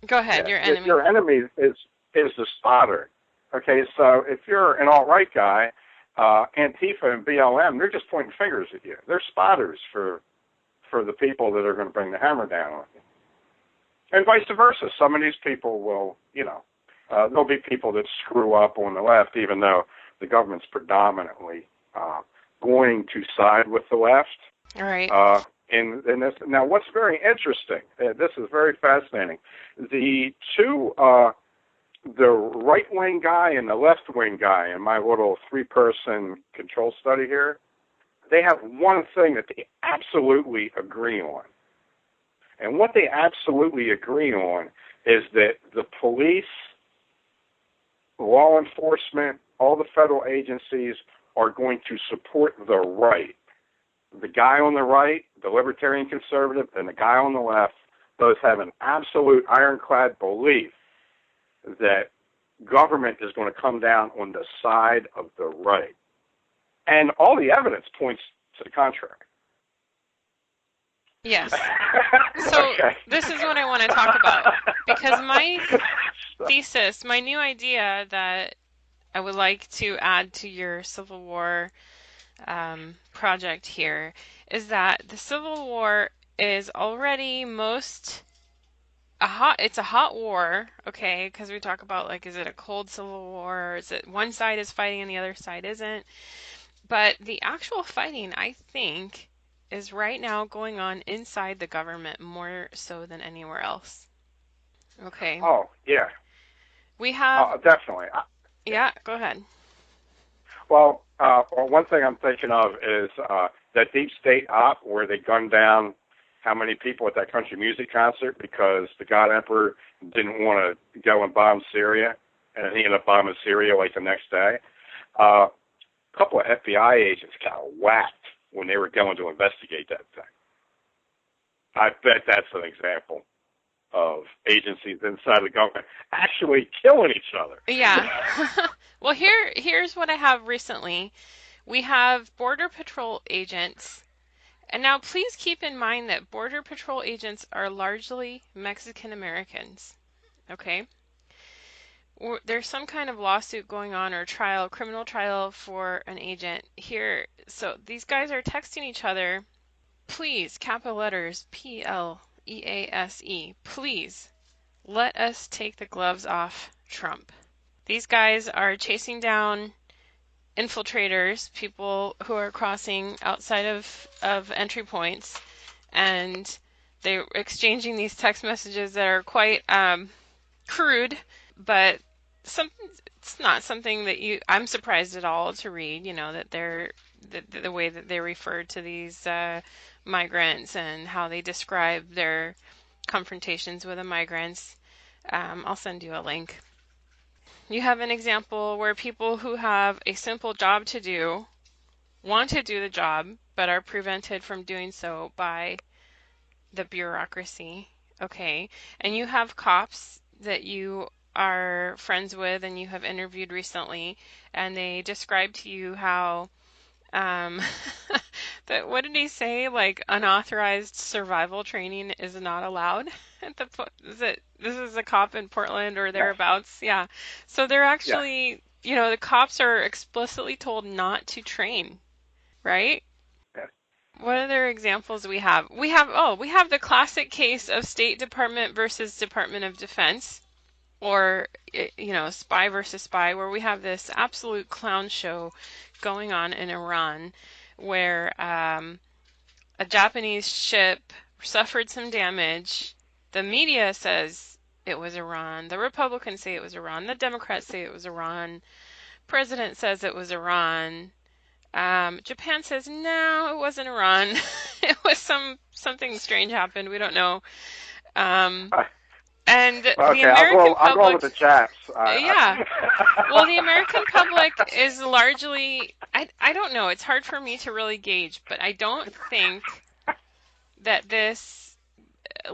Go ahead, your enemy. Your enemy is the spotter. Okay, so if you're an alt-right guy, Antifa and BLM, they're just pointing fingers at you. They're spotters for the people that are going to bring the hammer down on you. And vice versa. Some of these people will, there'll be people that screw up on the left, even though the government's predominantly going to side with the left. All right. In this, now, what's very interesting, this is very fascinating. The two, the right-wing guy and the left-wing guy in my little three-person control study here, they have one thing that they absolutely agree on. And what they absolutely agree on is that the police, law enforcement, all the federal agencies are going to support the right. The guy on the right, the libertarian conservative, and the guy on the left both have an absolute ironclad belief that government is going to come down on the side of the right. And all the evidence points to the contrary. Yes. So okay. This is what I want to talk about, because my thesis, my new idea that I would like to add to your Civil War project here is that the Civil War is already it's a hot war, okay, because we talk about, like, is it a cold Civil War, or is it one side is fighting and the other side isn't? But the actual fighting, I think, is right now going on inside the government more so than anywhere else. Okay. Oh, yeah. We have... definitely. Yeah, go ahead. Well, one thing I'm thinking of is that deep state op where they gunned down how many people at that country music concert because the God Emperor didn't want to go and bomb Syria, and he ended up bombing Syria like the next day. A couple of FBI agents got whacked when they were going to investigate that thing. I bet that's an example of agencies inside the government actually killing each other. Yeah. Well, here's what I have recently. We have Border Patrol agents. And now please keep in mind that Border Patrol agents are largely Mexican Americans. Okay? There's some kind of lawsuit going on, or criminal trial for an agent here. So these guys are texting each other, please, capital letters, PLEASE, please, let us take the gloves off Trump. These guys are chasing down infiltrators, people who are crossing outside of entry points, and they're exchanging these text messages that are quite crude, but it's not something that I'm surprised at all to read, that they're the way that they refer to these migrants and how they describe their confrontations with the migrants. I'll send you a link. You have an example where people who have a simple job to do want to do the job but are prevented from doing so by the bureaucracy. Okay, and you have cops that you are friends with and you have interviewed recently, and they describe to you how that, what did he say? Like, unauthorized survival training is not allowed. This is a cop in Portland or thereabouts? Yeah. So they're actually, the cops are explicitly told not to train, right? Yeah. What other examples do we have? We have the classic case of State Department versus Department of Defense, or, spy versus spy, where we have this absolute clown show going on in Iran, where a Japanese ship suffered some damage. The media says it was Iran. The Republicans say it was Iran. The Democrats say it was Iran. President says it was Iran. Japan says, no, it wasn't Iran. It was something strange happened. We don't know. And the American public... I'll go with the chaps. Yeah. Well, the American public is largely... I don't know. It's hard for me to really gauge, but I don't think that this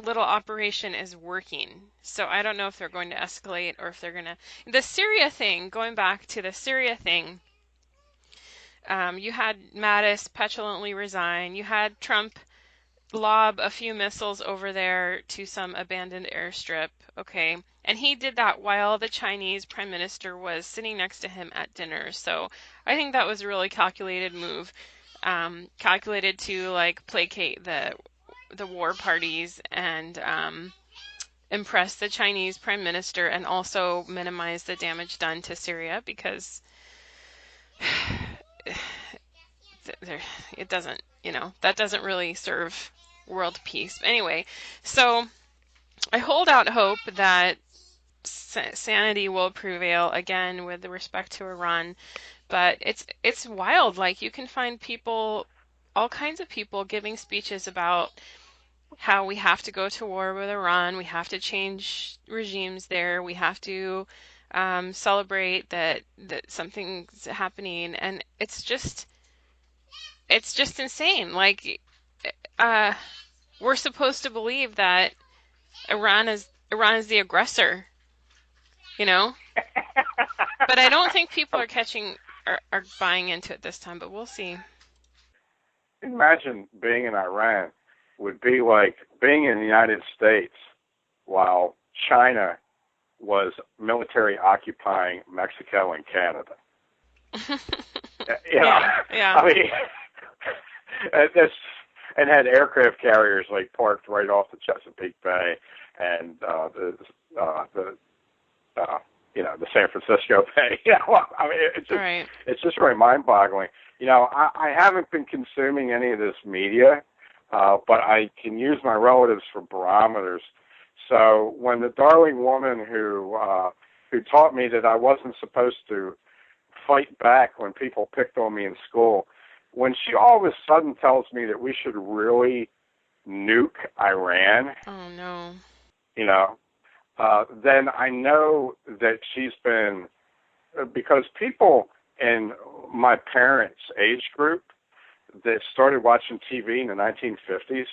little operation is working. So I don't know if they're going to escalate or if they're going to... The Syria thing, going back to the Syria thing, you had Mattis petulantly resign. You had Trump lob a few missiles over there to some abandoned airstrip, okay? And he did that while the Chinese Prime Minister was sitting next to him at dinner. So I think that was a really calculated move, calculated to like placate the war parties and impress the Chinese Prime Minister and also minimize the damage done to Syria because it doesn't, that doesn't really serve world peace. Anyway, so I hold out hope that sanity will prevail again with respect to Iran, but it's wild. Like you can find people, all kinds of people giving speeches about how we have to go to war with Iran, we have to change regimes there, we have to celebrate that something's happening, and it's just insane. Like we're supposed to believe that Iran is the aggressor, you know? But I don't think people are buying into it this time, but we'll see. Imagine being in Iran would be like being in the United States while China was military occupying Mexico and Canada. Yeah. I mean, and had aircraft carriers like parked right off the Chesapeake Bay and the San Francisco Bay. I mean, it's just really mind-boggling. I haven't been consuming any of this media, but I can use my relatives for barometers. So when the darling woman who taught me that I wasn't supposed to fight back when people picked on me in school, when she all of a sudden tells me that we should really nuke Iran, oh no, then I know that she's been, because people in my parents' age group that started watching TV in the 1950s,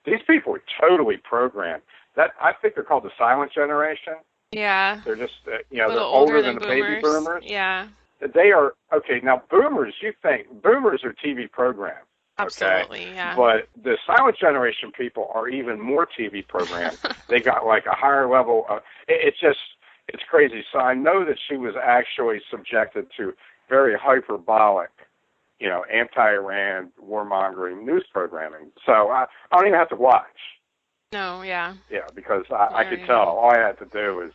these people were totally programmed. That I think they're called the silent generation. Yeah. They're just, they're older than the baby boomers. Yeah. They are, okay, now boomers, you think, boomers are TV programmed. Absolutely, okay? Yeah. But the silent generation people are even more TV programmed. They got like a higher level of, it's crazy. So I know that she was actually subjected to very hyperbolic, anti-Iran, warmongering news programming. So I don't even have to watch. No, yeah. Yeah, because I could tell. All I had to do was,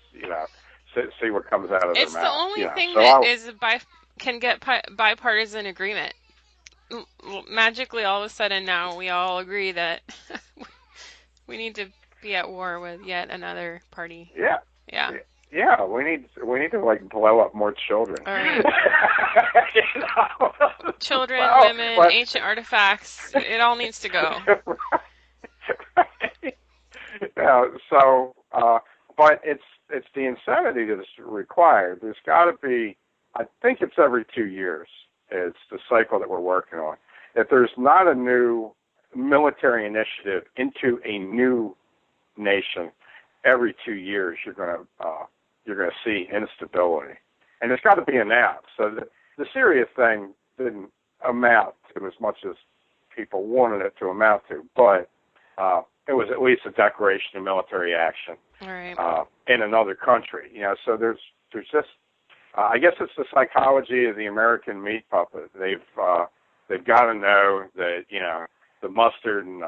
see what comes out of their mouth. It's the only thing that can get bipartisan agreement. Magically, all of a sudden now we all agree that we need to be at war with yet another party. Yeah. Yeah. Yeah, we need to like blow up more children. All right. Children, women, ancient artifacts, it all needs to go. Right. Yeah, so, but it's the insanity that's required. There's got to be, I think it's every 2 years. It's the cycle that we're working on. If there's not a new military initiative into a new nation, every 2 years you're going to see instability, and it's got to be announced. So the Syria thing didn't amount to as much as people wanted it to amount to, but it was at least a declaration of military action in another country. So there's just I guess it's the psychology of the American meat puppet. They've got to know that the mustard and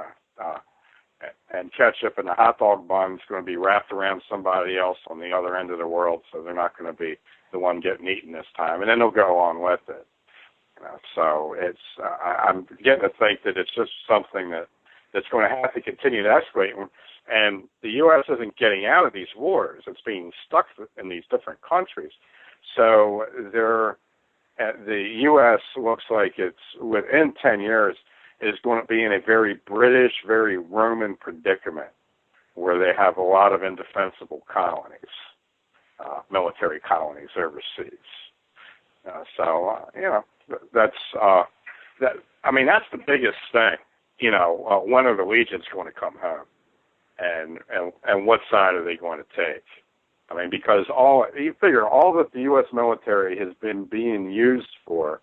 ketchup and the hot dog bun is going to be wrapped around somebody else on the other end of the world, so they're not going to be the one getting eaten this time, and then they'll go on with it. So it's I'm getting to think that it's just something that's going to have to continue to escalate, and the U.S. isn't getting out of these wars; it's being stuck in these different countries. So the U.S. looks like it's within 10 years is going to be in a very British, very Roman predicament where they have a lot of indefensible colonies, military colonies overseas. That's the biggest thing. When are the legions going to come home, and what side are they going to take? Because you figure all that the U.S. military has been being used for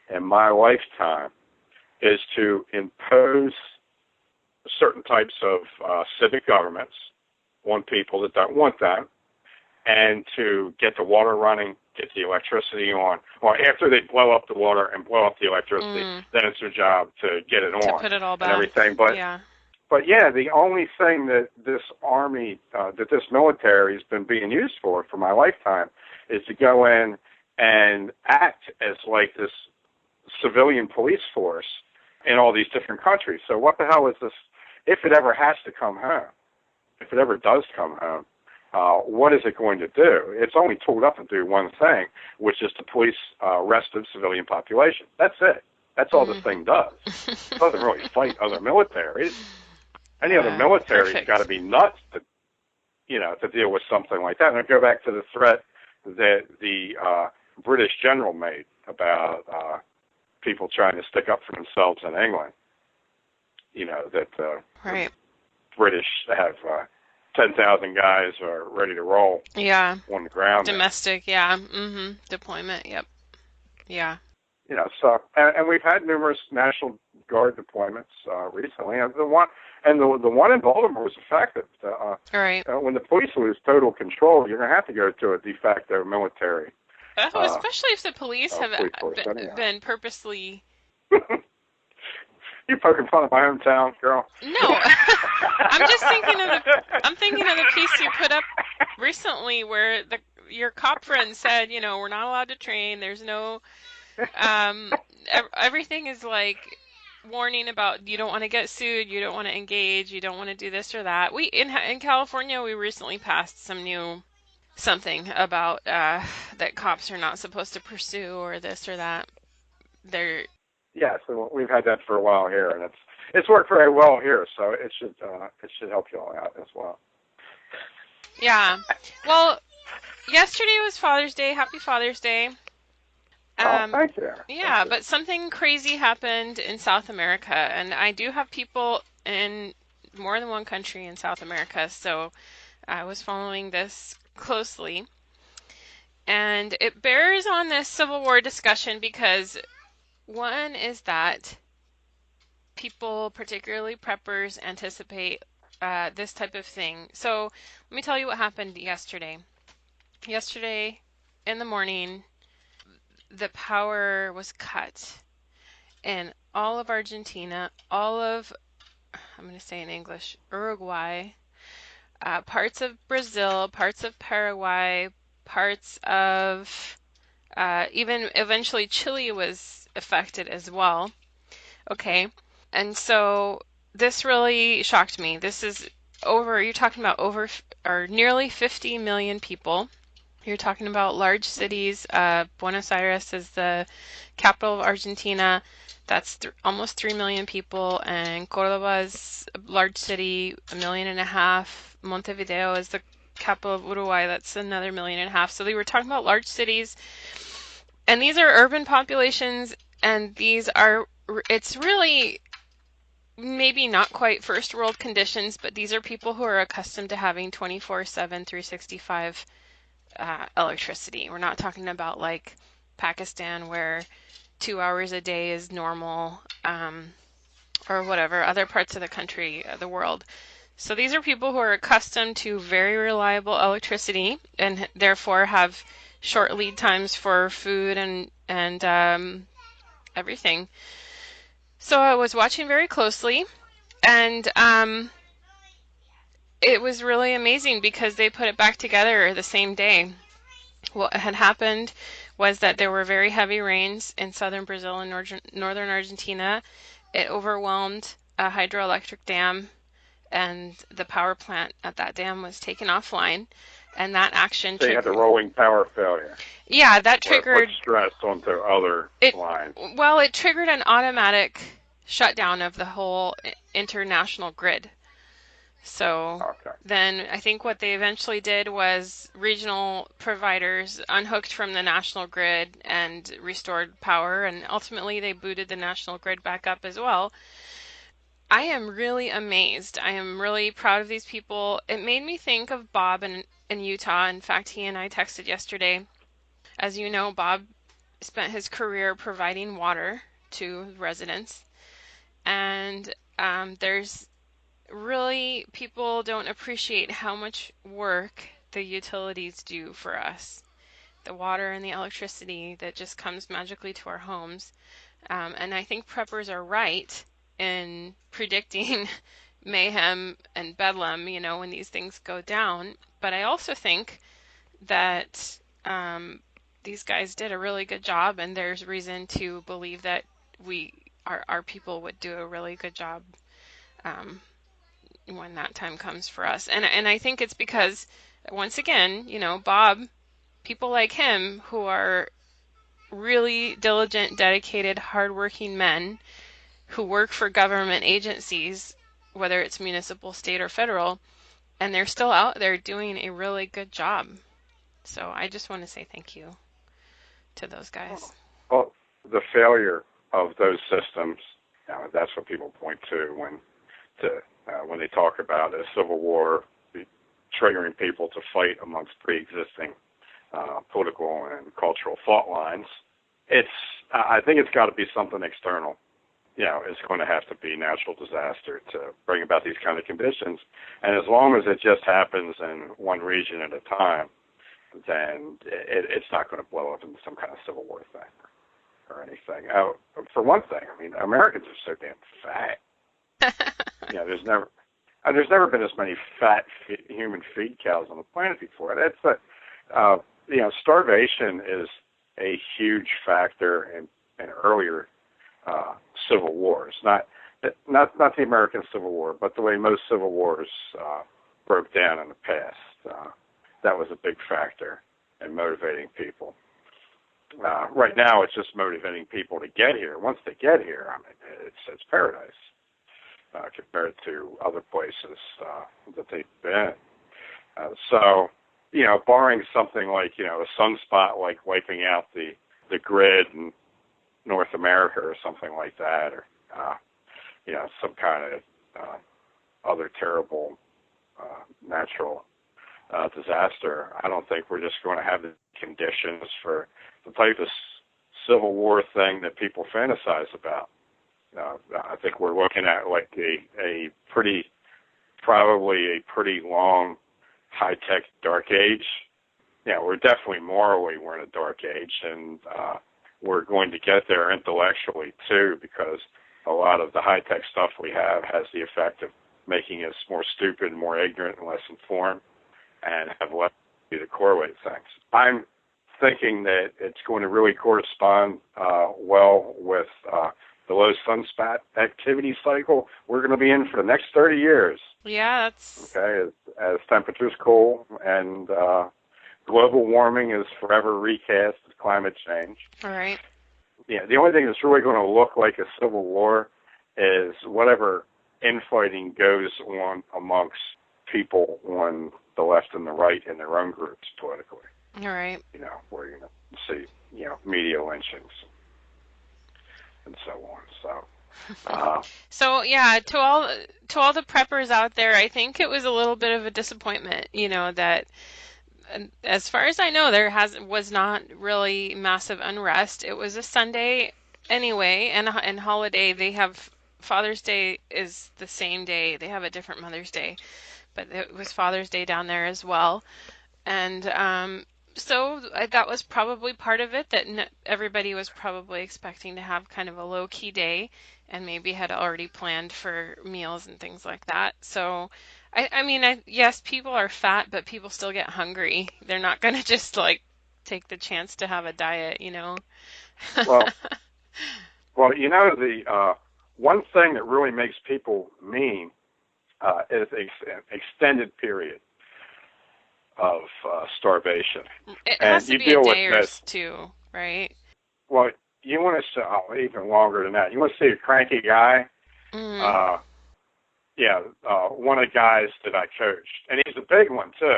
in my lifetime is to impose certain types of civic governments on people that don't want that, and to get the water running, get the electricity on. Or after they blow up the water and blow up the electricity, then it's their job to get it on To put it all back. and everything. But yeah, the only thing that this army, that this military has been being used for my lifetime, is to go in and act as like this civilian police force in all these different countries. So what the hell is this? If it ever has to come home, if it ever does come home, what is it going to do? It's only tooled up to do one thing, which is to police rest of civilian population. That's it. That's all this thing does. It doesn't really fight other militaries. Any other military's got to be nuts to, to deal with something like that. And I go back to the threat that the British general made about people trying to stick up for themselves in England. That the British have 10,000 guys are ready to roll. Yeah. On the ground. Domestic, yeah. Deployment, yep. Yeah. So and we've had numerous National Guard deployments recently. And the one in Baltimore was effective. When the police lose total control, you're going to have to go to a de facto military. Especially if the police have been purposely. You poking fun of my hometown, girl? No, I'm just thinking of the piece you put up recently where your cop friend said, we're not allowed to train. There's no, everything is like warning about you don't want to get sued, you don't want to engage, you don't want to do this or that. In California, we recently passed something about that cops are not supposed to pursue or this or that. Yeah, so we've had that for a while here, and it's worked very well here. So it should help you all out as well. Yeah. Well, yesterday was Father's Day. Happy Father's Day. Thank you. Yeah, Thank you. but something crazy happened in South America, and I do have people in more than one country in South America, so I was following this closely. And it bears on this Civil War discussion because one is that people, particularly preppers, anticipate this type of thing. So let me tell you what happened yesterday. Yesterday in the morning, the power was cut in all of Argentina, I'm going to say in English, Uruguay, parts of Brazil, parts of Paraguay, parts of even eventually Chile was affected as well. Okay. And so this really shocked me. This is you're talking about nearly 50 million people. You're talking about large cities. Buenos Aires is the capital of Argentina. That's almost 3 million people. And Córdoba is a large city, 1.5 million. Montevideo is the capital of Uruguay. That's another 1.5 million. So they were talking about large cities. And these are urban populations. And it's really maybe not quite first world conditions, but these are people who are accustomed to having 24/7, 365 electricity. We're not talking about like Pakistan where 2 hours a day is normal, or whatever, other parts of the country, the world. So these are people who are accustomed to very reliable electricity and therefore have short lead times for food and everything. So I was watching very closely, and it was really amazing because they put it back together the same day. What had happened was that there were very heavy rains in southern Brazil and northern Argentina. It overwhelmed a hydroelectric dam, and the power plant at that dam was taken offline. And that action So you had the rolling power failure. Yeah, that triggered stress onto other lines. Well, it triggered an automatic shutdown of the whole international grid. So then I think what they eventually did was regional providers unhooked from the national grid and restored power, and ultimately they booted the national grid back up as well. I am really amazed. I am really proud of these people. It made me think of Bob in Utah. In fact, he and I texted yesterday. As you know, Bob spent his career providing water to residents. And there's really people don't appreciate how much work the utilities do for us. The water and the electricity that just comes magically to our homes. And I think preppers are right in predicting mayhem and bedlam, when these things go down. But I also think that these guys did a really good job, and there's reason to believe that our people would do a really good job um, when that time comes for us. And I think it's because, once again, Bob, people like him who are really diligent, dedicated, hardworking men who work for government agencies, whether it's municipal, state, or federal, and they're still out there doing a really good job. So I just want to say thank you to those guys. Well, the failure of those systems, that's what people point to when they talk about a civil war triggering people to fight amongst pre-existing political and cultural fault lines. I think it's got to be something external. It's going to have to be natural disaster to bring about these kind of conditions. And as long as it just happens in one region at a time, then it's not going to blow up into some kind of civil war thing or anything. For one thing, Americans are so damn fat. There's never been as many fat human feed cows on the planet before. Starvation is a huge factor in earlier civil wars. Not the American Civil War, but the way most civil wars broke down in the past. That was a big factor in motivating people. Right now, it's just motivating people to get here. Once they get here, it's paradise compared to other places that they've been. So, barring something like, a sunspot like wiping out the grid in North America or something like that, or, some kind of other terrible natural disaster, I don't think we're just going to have the conditions for the type of civil war thing that people fantasize about. I think we're looking at like probably a pretty long, high-tech dark age. We're definitely morally, we're in a dark age, and we're going to get there intellectually too, because a lot of the high-tech stuff we have has the effect of making us more stupid, more ignorant, and less informed, and have less to correlate things. I'm thinking that it's going to really correspond well with the low sunspot activity cycle we're going to be in for the next 30 years. Yeah, that's... Okay, as temperatures cool and global warming is forever recast as climate change. All right. Yeah, the only thing that's really going to look like a civil war is whatever infighting goes on amongst people on the left and the right in their own groups politically. All right. Where you're going to see, media lynchings and so on. So yeah, to all the preppers out there, I think it was a little bit of a disappointment, that as far as I know, was not really massive unrest. It was a Sunday anyway, and holiday. They have Father's Day is the same day. They have a different Mother's Day, but it was Father's Day down there as well. And so that was probably part of it, that everybody was probably expecting to have kind of a low-key day and maybe had already planned for meals and things like that. So, yes, people are fat, but people still get hungry. They're not going to just, take the chance to have a diet, Well, the one thing that really makes people mean is an extended period of starvation. It and has to you be deal a with day or this two, right? Well, you want to see even longer than that. You want to see a cranky guy. Mm. One of the guys that I coached, and he's a big one too.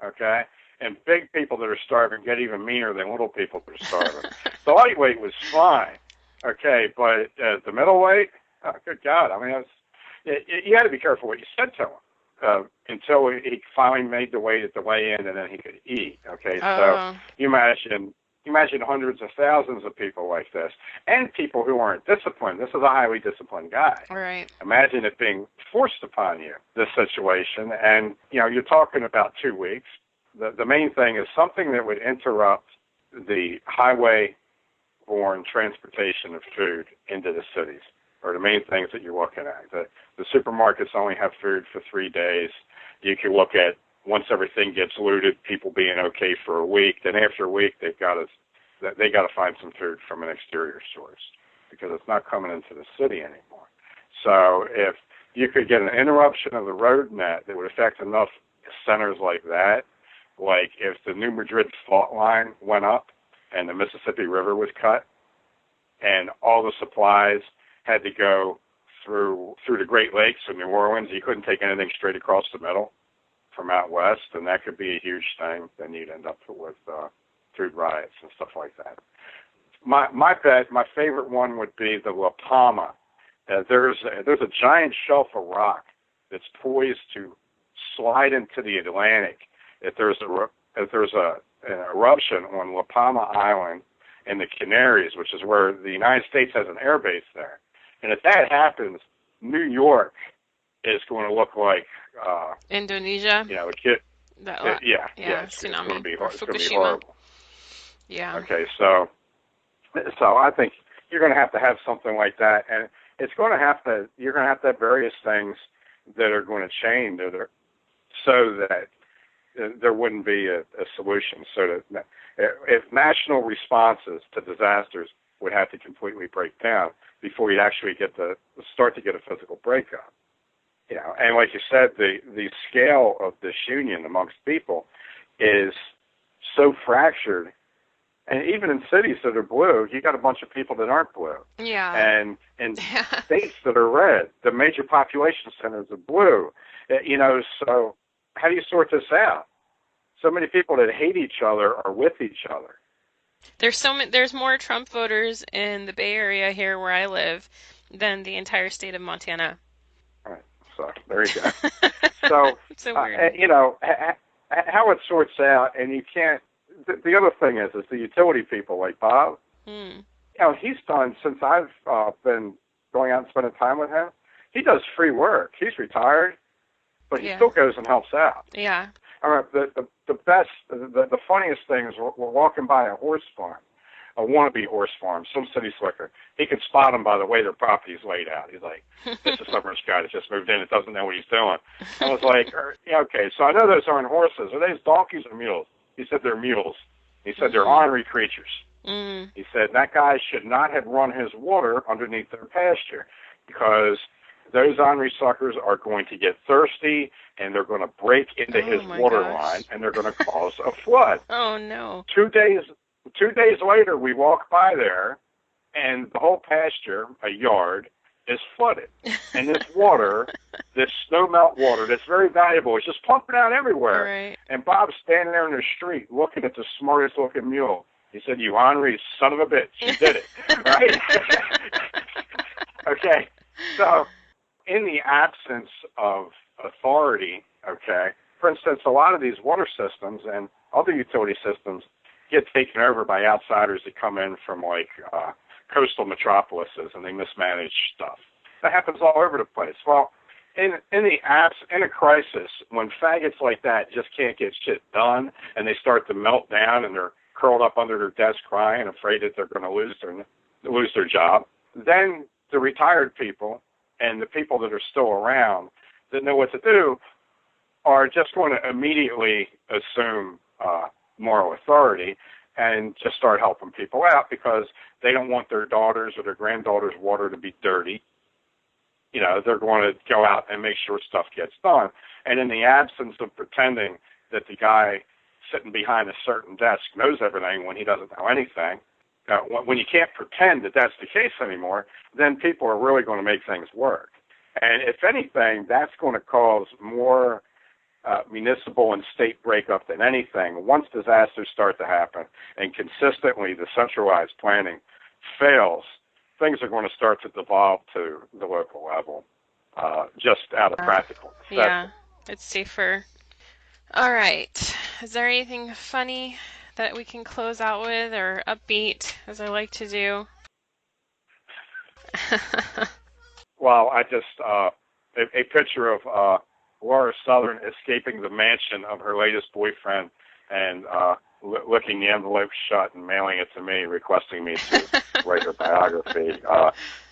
Okay, and big people that are starving get even meaner than little people that are starving. The lightweight was fine, okay, but the middleweight, good God! You got to be careful what you said to him. Until he finally made the weight at the weigh-in, and then he could eat. Okay, so you imagine, Imagine hundreds of thousands of people like this, and people who aren't disciplined. This is a highly disciplined guy. Right. Imagine it being forced upon you, this situation, and you're talking about 2 weeks. The main thing is something that would interrupt the highway-borne transportation of food into the cities, or the main things that you're looking at. The supermarkets only have food for 3 days. You can look at, once everything gets looted, people being okay for a week. Then after a week, they got to find some food from an exterior source because it's not coming into the city anymore. So if you could get an interruption of the road net that would affect enough centers like that, like if the New Madrid fault line went up and the Mississippi River was cut and all the supplies had to go through the Great Lakes in New Orleans, you couldn't take anything straight across the middle from out west, and that could be a huge thing. Then you'd end up with food riots and stuff like that. My bet, my favorite one would be the La Palma. There's a giant shelf of rock that's poised to slide into the Atlantic if there's an eruption on La Palma Island in the Canaries, which is where the United States has an air base there. And if that happens, New York is going to look like Indonesia. A kid. Yeah, it's tsunami. going to be Or it's going to be Fukushima. horrible. Yeah. Okay, so I think you're going to have something like that, and you're going to have to have various things that are going to change so that there wouldn't be a solution. So that if national responses to disasters would have to completely break down before you actually start to get a physical breakup. And like you said, the scale of this union amongst people is so fractured. And even in cities that are blue, you got a bunch of people that aren't blue. Yeah. And in states that are red, the major population centers are blue. So how do you sort this out? So many people that hate each other are with each other. There's more Trump voters in the Bay Area here where I live than the entire state of Montana. All right. So there you go. So, It's so weird. How it sorts out, and you can't. The other thing is the utility people like Bob. He's done, since I've been going out and spending time with him, he does free work. He's retired, but he still goes and helps out. Yeah. All right, the funniest thing is we're walking by a horse farm, a wannabe horse farm, some city slicker. He can spot them by the way their property is laid out. He's like, this is some rich guy that just moved in that doesn't know what he's doing. I was like, okay, so I know those aren't horses. Are those donkeys or mules? He said they're mules. He said they're ornery creatures. He said that guy should not have run his water underneath their pasture because those ornery suckers are going to get thirsty and they're going to break into his water line and they're going to cause a flood. Oh, no. 2 days later, we walk by there and the whole pasture, a yard, is flooded. And this water, this snowmelt water that's very valuable, is just pumping out everywhere. Right. And Bob's standing there in the street looking at the smartest looking mule. He said, "You ornery son of a bitch, you did it." Right? Okay. So in the absence of authority, okay, for instance, a lot of these water systems and other utility systems get taken over by outsiders that come in from coastal metropolises and they mismanage stuff. That happens all over the place. Well, in a crisis, when faggots like that just can't get shit done and they start to melt down and they're curled up under their desk crying, afraid that they're going to lose their job, then the retired people and the people that are still around that know what to do are just going to immediately assume moral authority and just start helping people out because they don't want their daughters or their granddaughters' water to be dirty. They're going to go out and make sure stuff gets done. And in the absence of pretending that the guy sitting behind a certain desk knows everything when he doesn't know anything, when you can't pretend that that's the case anymore, then people are really going to make things work. And if anything, that's going to cause more municipal and state breakup than anything. Once disasters start to happen and consistently the centralized planning fails, things are going to start to devolve to the local level, just out of practical necessity. Yeah, it's safer. All right. Is there anything funny that we can close out with, or upbeat, as I like to do? Well, I just a picture of Laura Southern escaping the mansion of her latest boyfriend and licking the envelope shut and mailing it to me, requesting me to write her biography.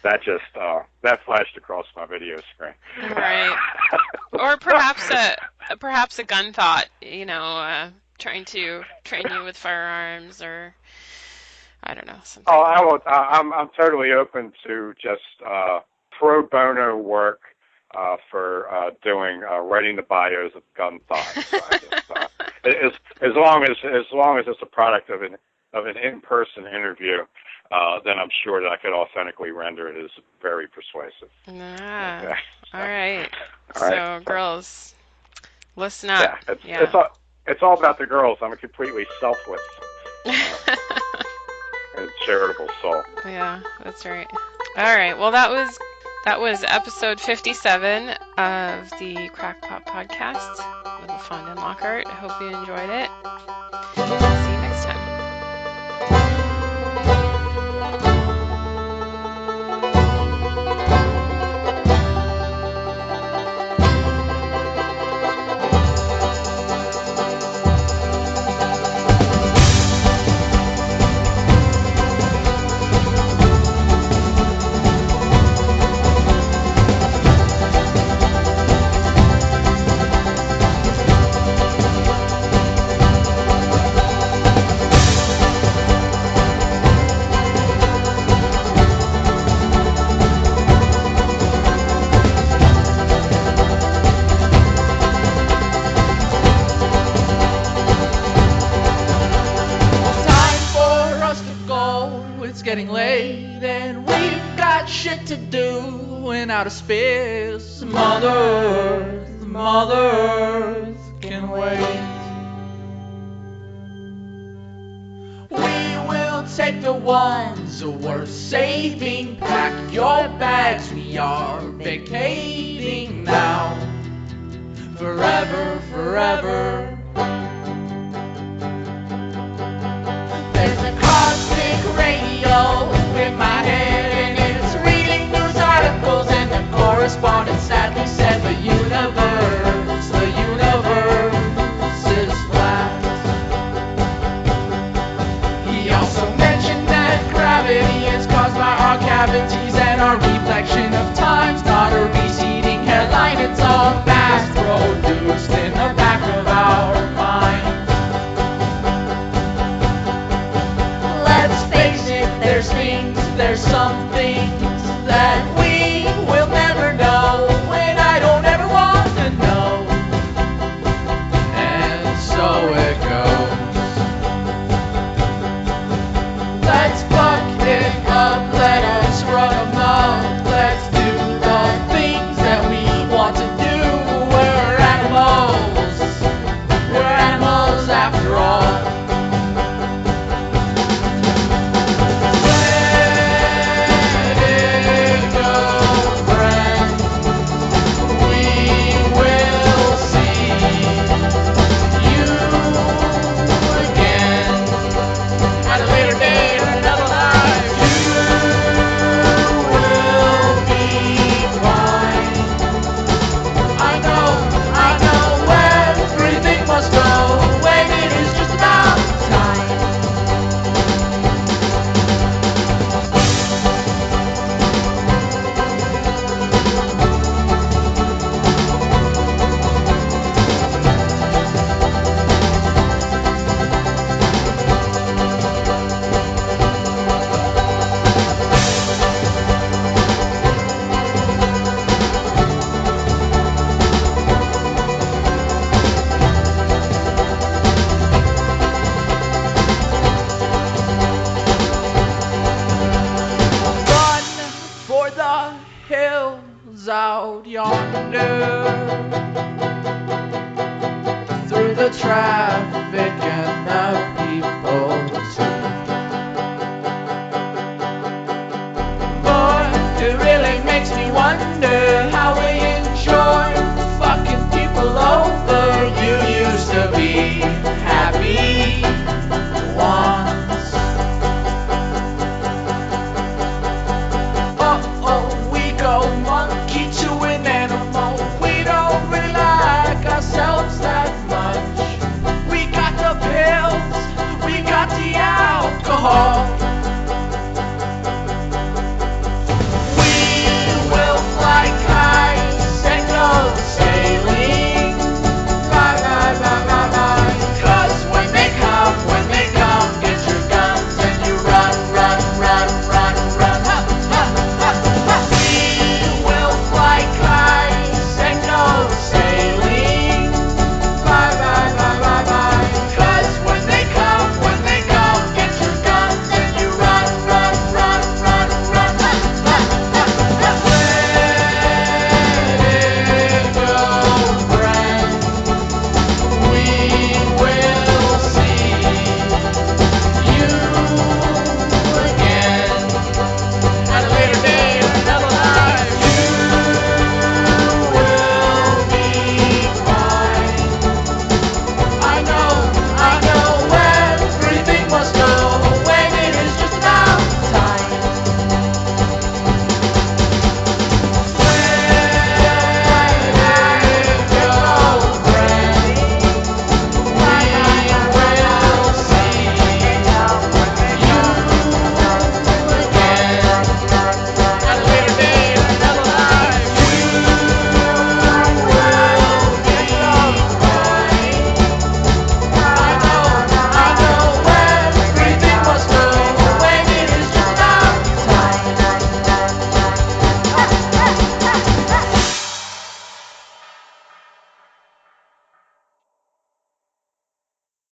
That flashed across my video screen. Right. Or perhaps a gun thought, trying to train you with firearms, or I don't know, something. Oh, I'm totally open to just pro bono work for doing writing the bios of gun thoughts. As long as it's a product of an in-person interview, then I'm sure that I could authentically render it as very persuasive. Ah, okay. All right. All right. So, girls, listen up. It's all about the girls. I'm a completely selfless and charitable soul. Yeah, that's right. All right. Well, that was episode 57 of the Crackpot Podcast with LaFond and Lockhart. I hope you enjoyed it. See you next time. Getting late and we've got shit to do in outer space. Mothers can wait. We will take the ones worth saving. Pack your bags, we are vacating now. Forever, forever. There's a cosmic radio in my head, and it's reading news articles, and the correspondent sadly said the universe is flat. He also mentioned that gravity is caused by our cavities and our reflection of time's not a receding hairline, it's all mass produced in the back of our mind. There's some things that we will never know, and I don't ever want to know. And so it goes. Let's buck it up, let us run amok. Let's do the things that we want to do. We're animals after all. Out yonder through the traffic and the people too. Boy, it really makes me wonder